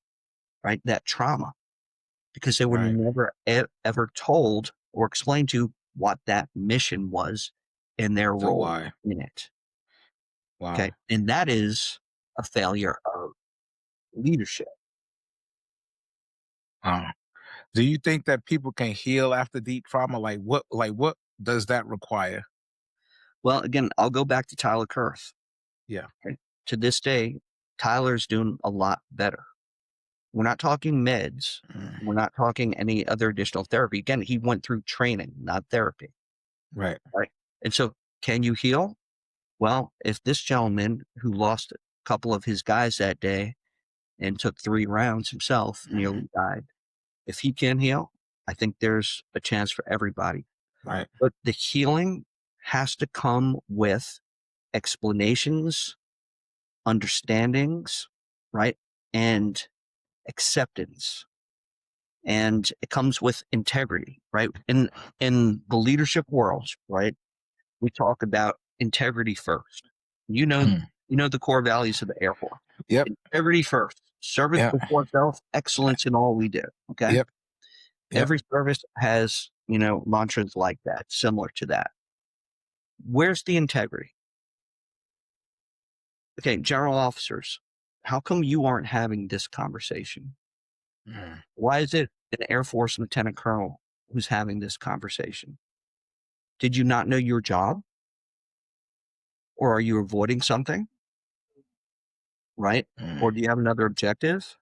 right? That trauma, because they were Right. never ever told or explained to what that mission was and their The role why. in it. Okay. Wow. And that is a failure of leadership. Wow. Do you think that people can heal after deep trauma? Like what does that require? Well, again, I'll go back to Tyler Kurth. Yeah. Right? To this day, Tyler's doing a lot better. We're not talking meds. Mm. We're not talking any other additional therapy. Again, he went through training, not therapy. Right. Right. And so, can you heal? Well, if this gentleman who lost a couple of his guys that day and took 3 rounds himself, Mm. nearly died, if he can heal, I think there's a chance for everybody. Right. But the healing has to come with explanations, understandings, right? And acceptance. And it comes with integrity, right? In the leadership world, right? We talk about integrity first. You know, Mm. you know the core values of the Air Force. Yep. Integrity first, service Yep. before self, excellence in all we do. Okay. Yep. Yep. Every service has, mantras like that, similar to that. Where's the integrity? Okay, general officers, how come you aren't having this conversation? Mm. Why is it an Air Force lieutenant colonel who's having this conversation? Did you not know your job? Or are you avoiding something? Right? Or Mm. do you have another objective?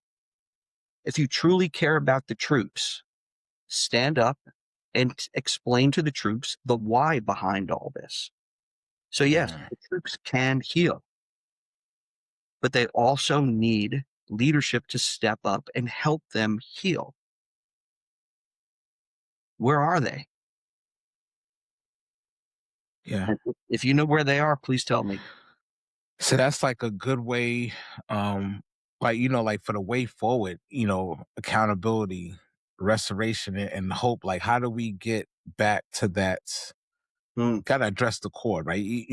If you truly care about the troops, stand up and explain to the troops the why behind all this. So yes, Mm. the troops can heal, but they also need leadership to step up and help them heal. Where are they? Yeah. And if you know where they are, please tell me. So that's like a good way, like, like for the way forward, accountability, restoration, and hope. Like, how do we get back to that? Hmm, Gotta address the core, right?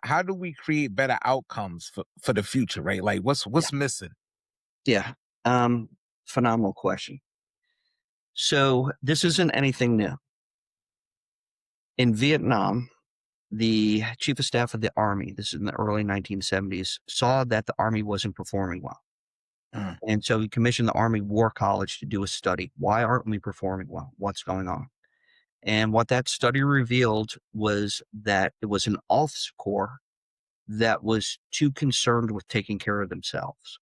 How do we create better outcomes for the future, right? Like yeah, what's missing? yeah. Um, Phenomenal question. So this isn't anything new. In Vietnam, the chief of staff of the army, this is in the early 1970s, saw that the army wasn't performing well. Mm. And so he commissioned the Army War College to do a study. Why aren't we performing well? What's going on? And what that study revealed was that it was an officer corps that was too concerned with taking care of themselves.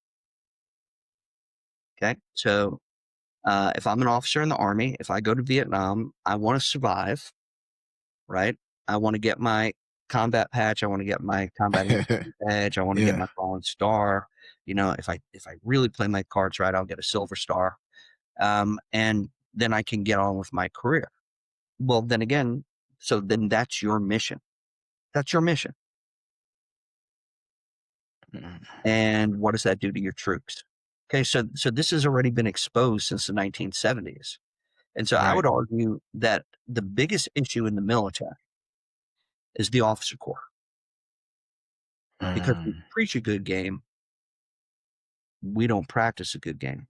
Okay. So if I'm an officer in the Army, if I go to Vietnam, I want to survive, right? I want to get my combat patch. I want to get my combat badge. I want to get Yeah. my fallen star. If I really play my cards right, I'll get a silver star. And then I can get on with my career. Well, then again, so then that's your mission. That's your mission. Mm. And what does that do to your troops? Okay, so this has already been exposed since the 1970s. And so I Right. would argue that the biggest issue in the military is the officer corps because we Mm. preach a good game, we don't practice a good game.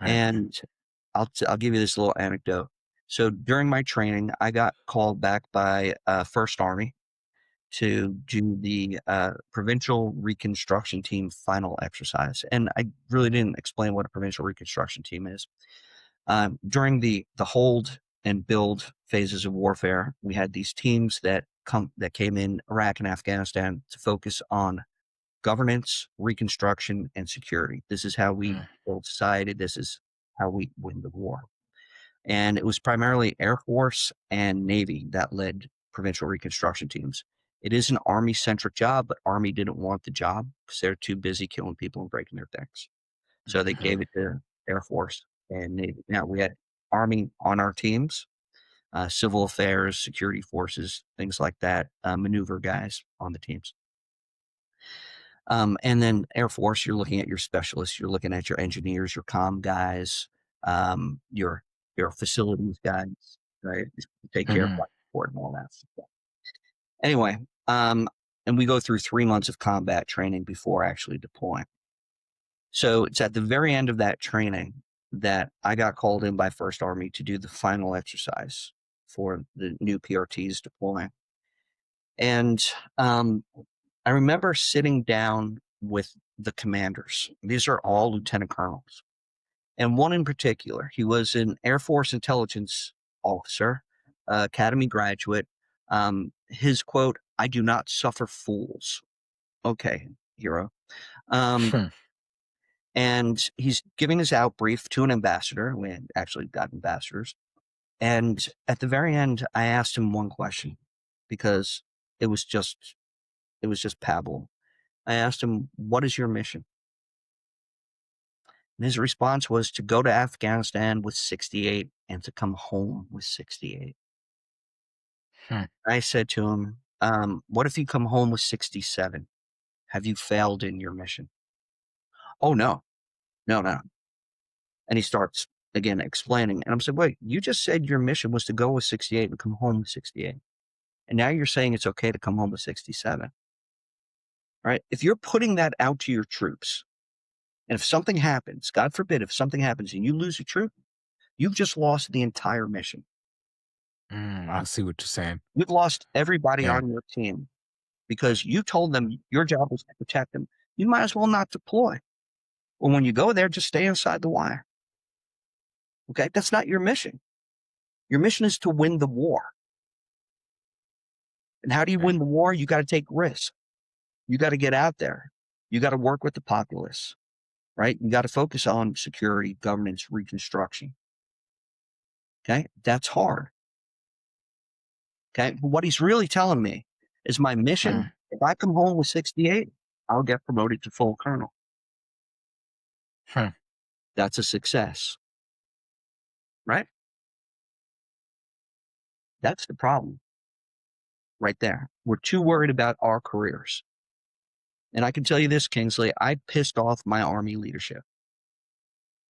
Right. And I'll give you this little anecdote. So during my training, I got called back by First Army to do the provincial reconstruction team final exercise. And I really didn't explain what a provincial reconstruction team is. During the hold and build phases of warfare, we had these teams that came in Iraq and Afghanistan to focus on governance, reconstruction, and security. This is how we Mm. build society. This is how we win the war. And it was primarily Air Force and Navy that led provincial reconstruction teams. It is an Army centric job, but Army didn't want the job because they're too busy killing people and breaking their things. So they Mhm. gave it to Air Force and Navy. Now we had Army on our teams, civil affairs, security forces, things like that, maneuver guys on the teams. And then Air Force, you're looking at your specialists, you're looking at your engineers, your comm guys, your facilities guys, right? Take care of Mhm. life support and all that stuff. Anyway, and we go through 3 months of combat training before actually deploying. So it's at the very end of that training that I got called in by First Army to do the final exercise for the new PRTs deploying. And I remember sitting down with the commanders. These are all lieutenant colonels. And one in particular, he was an Air Force intelligence officer, academy graduate. His quote, "I do not suffer fools." Okay, hero. Um, Hmm. and he's giving his out brief to an ambassador. We had actually got ambassadors. And at the very end, I asked him one question because it was just pabble. I asked him, "What is your mission?" And his response was to go to Afghanistan with 68 and to come home with 68. Hmm. I said to him, what if you come home with 67? Have you failed in your mission? Oh, no, no, no. And he starts again explaining. And I'm saying, wait, you just said your mission was to go with 68 and come home with 68. And now you're saying it's okay to come home with 67. Right? If you're putting that out to your troops, and if something happens, God forbid, if something happens and you lose a troop, you've just lost the entire mission. I see what you're saying. You've lost everybody Yeah. on your team because you told them your job was to protect them. You might as well not deploy. Or when you go there, just stay inside the wire. Okay, that's not your mission. Your mission is to win the war. And how do you win the war? You got to take risks. You got to get out there. You got to work with the populace, right? You got to focus on security, governance, reconstruction. Okay, that's hard. Okay, but what he's really telling me is my mission. If I come home with 68, I'll get promoted to full colonel. That's a success, right? That's the problem right there. We're too worried about our careers. And I can tell you this, Kingsley, I pissed off my Army leadership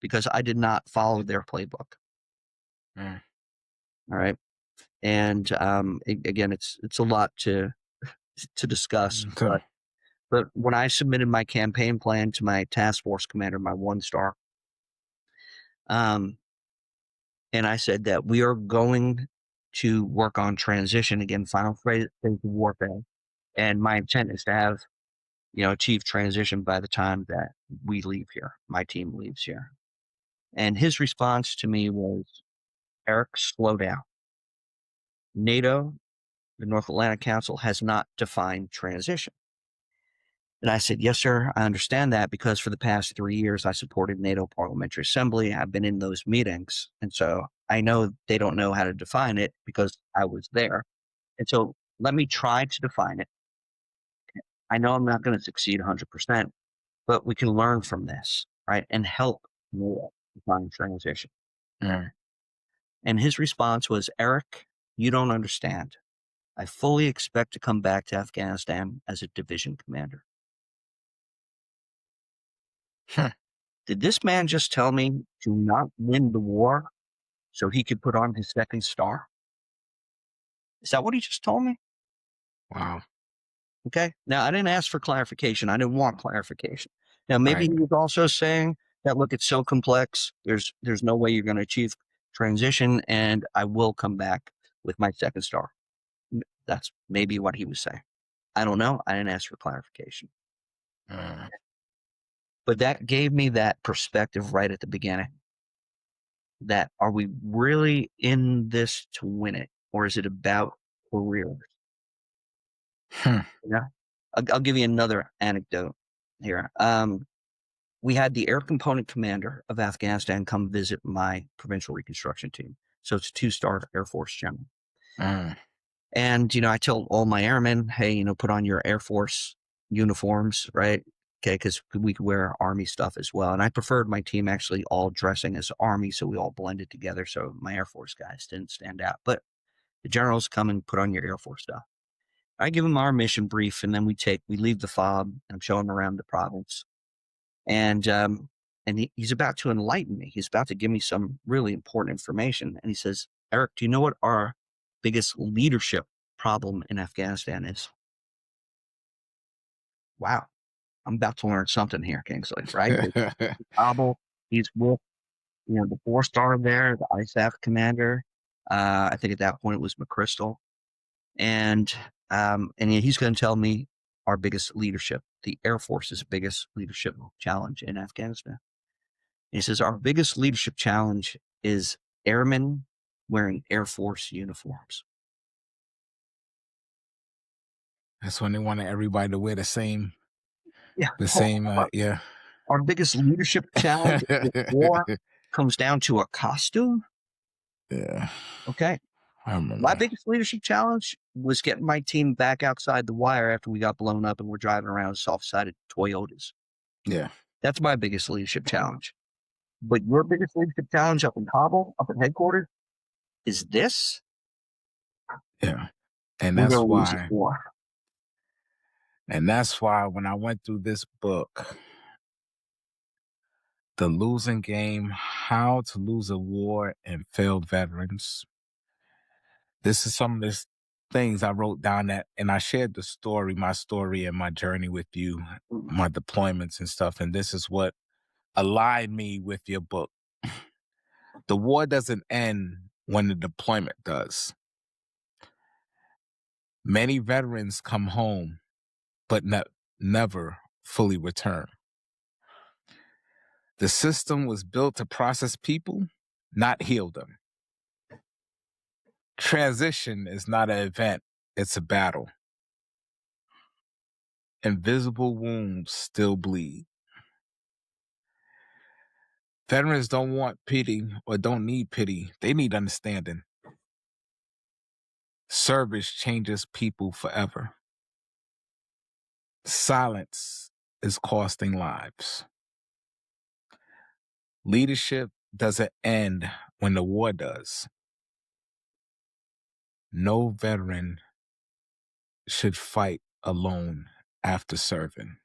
because I did not follow their playbook. All right. And again, it's a lot to discuss. But when I submitted my campaign plan to my task force commander, my 1-star, and I said that we are going to work on transition, again, final phase of warfare. And my intent is to have, achieve transition by the time that we leave here, my team leaves here. And his response to me was, Eric, slow down. NATO, the North Atlantic Council, has not defined transition. And I said, yes, sir, I understand that because for the past 3 years, I supported NATO Parliamentary Assembly. I've been in those meetings. And so I know they don't know how to define it because I was there. And so let me try to define it. I know I'm not going to succeed 100%, but we can learn from this, right? And help NATO define transition. And his response was, Eric, you don't understand. I fully expect to come back to Afghanistan as a division commander. Did this man just tell me to not win the war so he could put on his second star? Is that what he just told me? Wow. Okay. Now, I didn't ask for clarification. I didn't want clarification. Now, maybe he was also saying that, look, it's so complex. There's no way you're going to achieve transition, and I will come back with my second star. That's maybe what he was saying. I don't know. I didn't ask for clarification. But that gave me that perspective right at the beginning. That are we really in this to win it, or is it about careers? Yeah, I'll give you another anecdote here. We had the air component commander of Afghanistan come visit my provincial reconstruction team. So it's a 2-star Air Force general. And, I told all my airmen, hey, put on your Air Force uniforms, right? Okay, because we could wear Army stuff as well. And I preferred my team actually all dressing as Army, so we all blended together. So my Air Force guys didn't stand out. But the generals come and put on your Air Force stuff. I give them our mission brief, and then we leave the fob, and I'm showing them around the province. And he's about to enlighten me. He's about to give me some really important information. And he says, Eric, do you know what our biggest leadership problem in Afghanistan is? Wow. I'm about to learn something here, Kingsley, right? Hommel, he's with, the 4-star there, the ISAF commander. I think at that point it was McChrystal. And he's going to tell me our biggest leadership, the Air Force's biggest leadership challenge in Afghanistan. And he says, our biggest leadership challenge is airmen wearing Air Force uniforms. That's when they wanted everybody to wear the same. Yeah. Yeah. Our biggest leadership challenge in war comes down to a costume. Yeah. Okay. I remember. My biggest leadership challenge was getting my team back outside the wire after we got blown up and we're driving around soft-sided Toyotas. Yeah. That's my biggest leadership challenge. But your biggest leadership challenge up in Kabul, up at headquarters, is this? Yeah. And that's why when I went through this book, The Losing Game, How to Lose a War and Failed Veterans, this is some of the things I wrote down and I shared my story and my journey with you, my deployments and stuff. And this is what aligned me with your book. The war doesn't end when the deployment does. Many veterans come home, but never fully return. The system was built to process people, not heal them. Transition is not an event, it's a battle. Invisible wounds still bleed. Veterans don't want pity or don't need pity. They need understanding. Service changes people forever. Silence is costing lives. Leadership doesn't end when the war does. No veteran should fight alone after serving.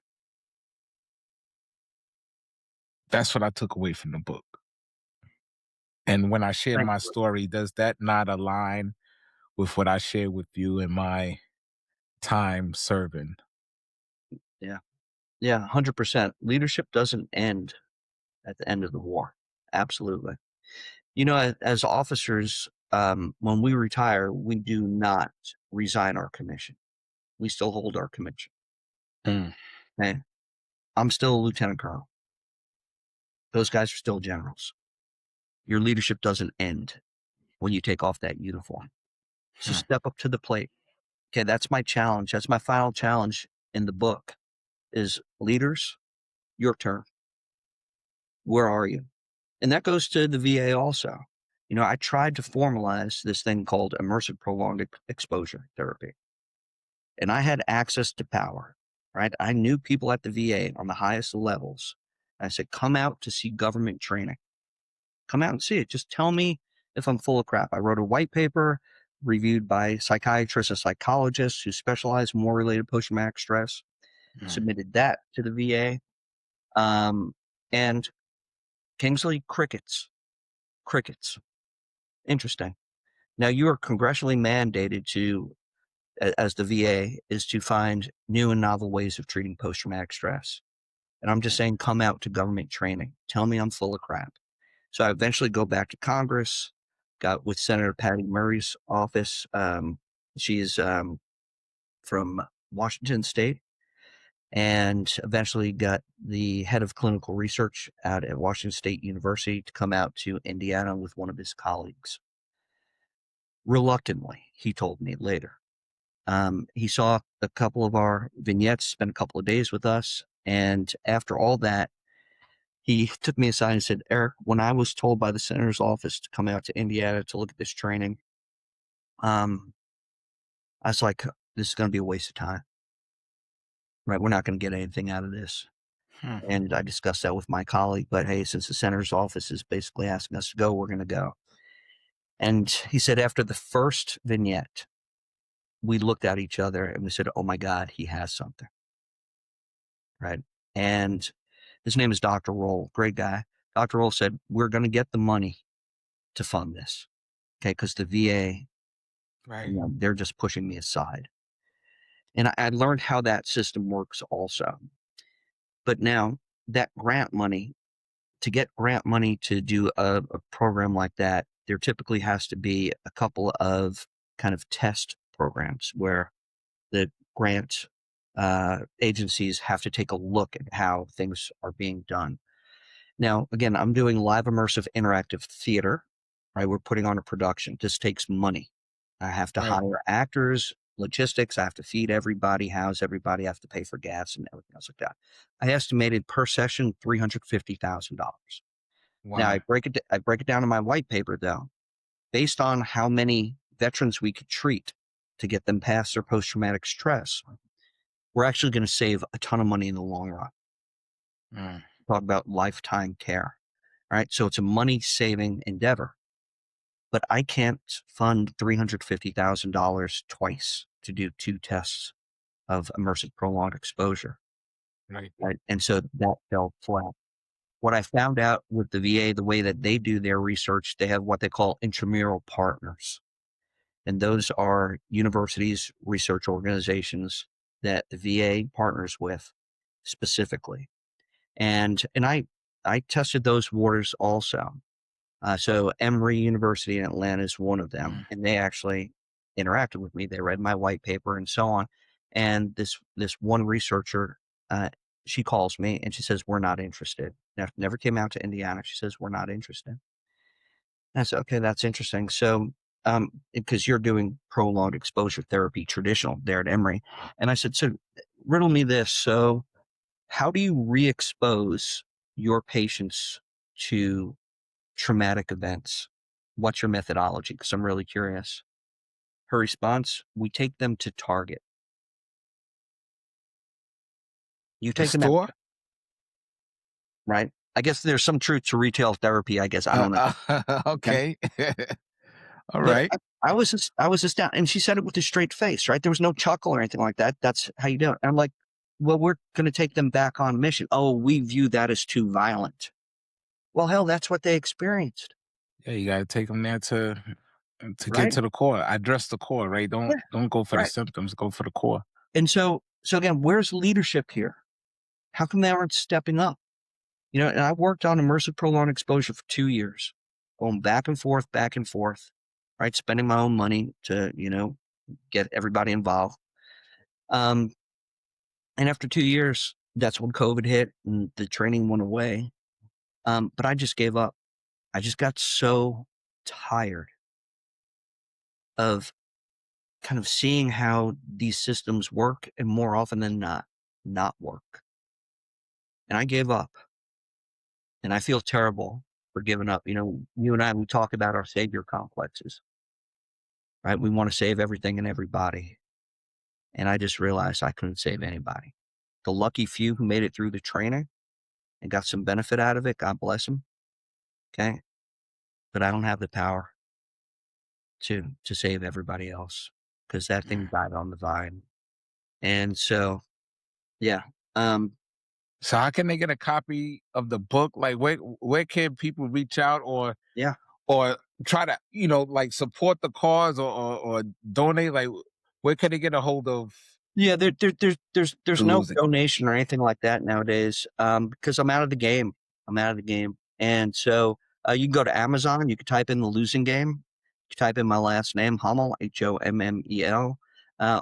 That's what I took away from the book. And when I shared Thank my you. story, does that not align with what I shared with you in my time serving? Yeah. Yeah, 100%. Leadership doesn't end at the end of the war. Absolutely. You know, as officers, when we retire, we do not resign our commission. We still hold our commission. Mm. Okay? I'm still a lieutenant colonel. Those guys are still generals. Your leadership doesn't end when you take off that uniform. So Hmm. step up to the plate. Okay, that's my challenge. That's my final challenge in the book is leaders, your turn. Where are you? And that goes to the VA also. You know, I tried to formalize this thing called immersive prolonged exposure therapy. And I had access to power, right? I knew people at the VA on the highest levels. I said, come out to see government training. Come out and see it. Just tell me if I'm full of crap. I wrote a white paper reviewed by psychiatrists and psychologists who specialize in war-related post-traumatic stress. Submitted that to the VA. And Kingsley, crickets. Interesting. Now you are congressionally mandated to, as the VA, is to find new and novel ways of treating post-traumatic stress. And I'm just saying, come out to government training. Tell me I'm full of crap. So I eventually go back to Congress, got with Senator Patty Murray's office. She is from Washington State, and eventually got the head of clinical research out at Washington State University to come out to Indiana with one of his colleagues. Reluctantly, he told me later. He saw a couple of our vignettes, spent a couple of days with us, and after all that, he took me aside and said, Eric, when I was told by the senator's office to come out to Indiana to look at this training, I was like, this is going to be a waste of time, right? We're not going to get anything out of this. Hmm. And I discussed that with my colleague, but hey, since the senator's office is basically asking us to go, we're going to go. And he said, after the first vignette, we looked at each other and we said, oh my God, he has something, right? And his name is Dr. Roll, great guy. Dr. Roll said, we're going to get the money to fund this, okay? Because the VA, Right. you know, they're just pushing me aside. And I learned how that system works also. But now that grant money, to get grant money to do a program like that, there typically has to be a couple of kind of test programs where the grant agencies have to take a look at how things are being done. Now, again, I'm doing live immersive interactive theater, right? We're putting on a production. This takes money. I have to Right. hire actors, logistics. I have to feed everybody, house everybody. I have to pay for gas and everything else like that. I estimated per session $350,000. Now Wow. I break it down in my white paper though, based on how many veterans we could treat to get them past their post-traumatic stress. We're actually going to save a ton of money in the long run. Mm. Talk about lifetime care. All right. So it's a money saving endeavor, but I can't fund $350,000 twice to do 2 tests of immersive prolonged exposure. Right. Right. And so that fell flat. What I found out with the VA, the way that they do their research, they have what they call intramural partners. And those are universities, research organizations that the VA partners with specifically. And I tested those waters also. So Emory University in Atlanta is one of them, Mm. and they actually interacted with me. They read my white paper and so on. And this one researcher, she calls me and she says, "We're not interested." Never came out to Indiana. She says, "We're not interested." And I said, "Okay, that's interesting." So, because you're doing prolonged exposure therapy, traditional there at Emory, and I said, "So, riddle me this. So, how do you re-expose your patients to traumatic events? What's your methodology?" Because I'm really curious. Her response: "We take them to Target. You The take them out, store? right?" I guess there's some truth to retail therapy. I guess I don't know. Okay, Okay. All but right. I was just down, and she said it with a straight face. Right, there was no chuckle or anything like that. "That's how you do it." And I'm like, "Well, we're going to take them back on mission." "Oh, we view that as too violent." Well, hell, that's what they experienced, Yeah, you gotta take them there to get right? to the core. Address the core, right? Yeah, Don't go for the right. symptoms. Go for the core. And so again, where's leadership here? How come they aren't stepping up? And I worked on immersive prolonged exposure for 2 years, going back and forth, right? Spending my own money to, get everybody involved. Um, and after 2 years, that's when COVID hit and the training went away. But I just gave up. I just got so tired of kind of seeing how these systems work and more often than not work. And I gave up. And I feel terrible for giving up. You and I, we talk about our savior complexes, right? We want to save everything and everybody. And I just realized I couldn't save anybody. The lucky few who made it through the training and got some benefit out of it, God bless them. Okay. But I don't have the power to save everybody else because that thing Mm. died on the vine. And so, yeah. Um, So how can they get a copy of the book? Like where can people reach out yeah. or try to, like support the cause or donate? Like where can they get a hold of Yeah, there's the no losing? donation or anything like that nowadays, because I'm out of the game. I'm out of the game, and so you can go to Amazon. You can type in the losing game. You can type in my last name, Hommel, Hommel.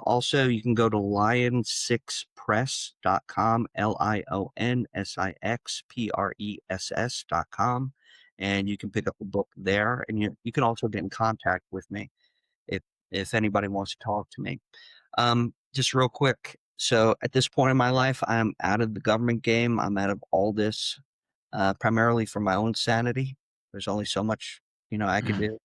Also, you can go to lion6press.com, lionsixpress.com, and you can pick up a book there. And you can also get in contact with me if anybody wants to talk to me. Just real quick. So at this point in my life, I'm out of the government game. I'm out of all this, primarily for my own sanity. There's only so much, I could Mm. do.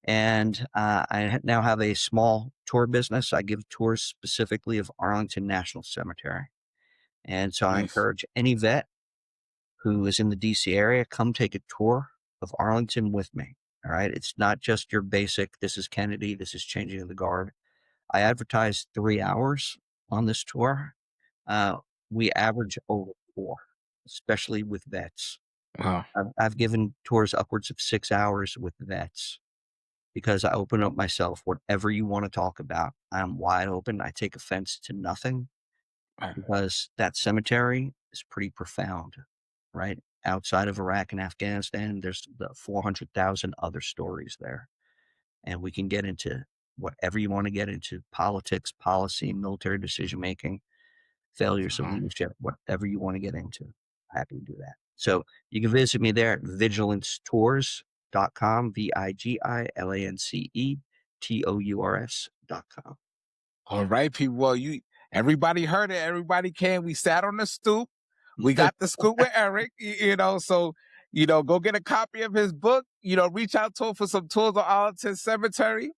And now have a small tour business. I give tours specifically of Arlington National Cemetery. And so I Nice. encourage any vet who is in the DC area, come take a tour of Arlington with me. All right. It's not just your basic, this is Kennedy, this is changing of the guard. I advertised 3 hours on this tour. Uh, we average over 4, especially with vets. Wow. I've given tours upwards of 6 hours with vets because I open up myself. Whatever you want to talk about, I'm wide open. I take offense to nothing because that cemetery is pretty profound, right? Outside of Iraq and Afghanistan, there's the 400,000 other stories there. And we can get into whatever you want to get into: politics, policy, military decision making, failures of Wow. leadership, whatever you want to get into. Happy to do that. So you can visit me there at vigilancetours.com, VIGILANCETOURS.com. All right, people. Well, everybody heard it. Everybody can. We sat on the stoop. We got the scoop with Eric, so go get a copy of his book, reach out to him for some tours on Arlington Cemetery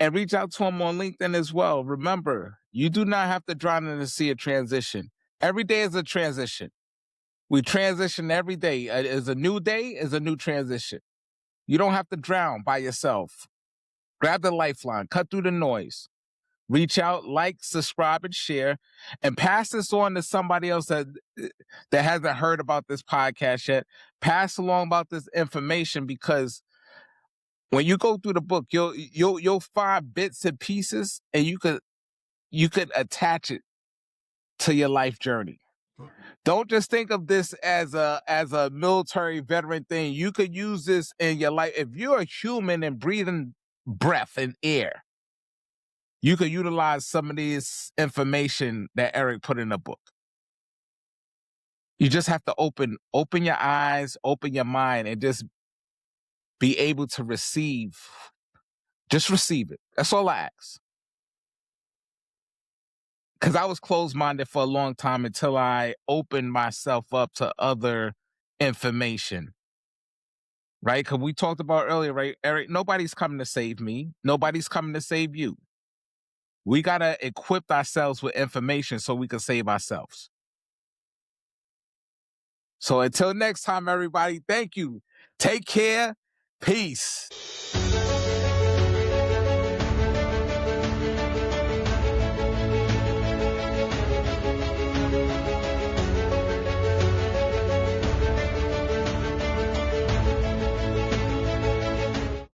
and reach out to him on LinkedIn as well. Remember, you do not have to drown in the sea of transition. Every day is a transition. We transition every day. Is a new day, is a new transition. You don't have to drown by yourself. Grab the lifeline, cut through the noise. Reach out, like, subscribe, and share, and pass this on to somebody else that hasn't heard about this podcast yet. Pass along about this information because when you go through the book, you'll find bits and pieces, and you could attach it to your life journey. Don't just think of this as a military veteran thing. You could use this in your life. If you're a human and breathing breath and air, you could utilize some of this information that Eric put in the book. You just have to open your eyes, open your mind, and just be able to receive. Just receive it. That's all I ask. Because I was closed-minded for a long time until I opened myself up to other information. Right? Because we talked about earlier, right, Eric? Nobody's coming to save me. Nobody's coming to save you. We got to equip ourselves with information so we can save ourselves. So until next time, everybody, thank you. Take care. Peace.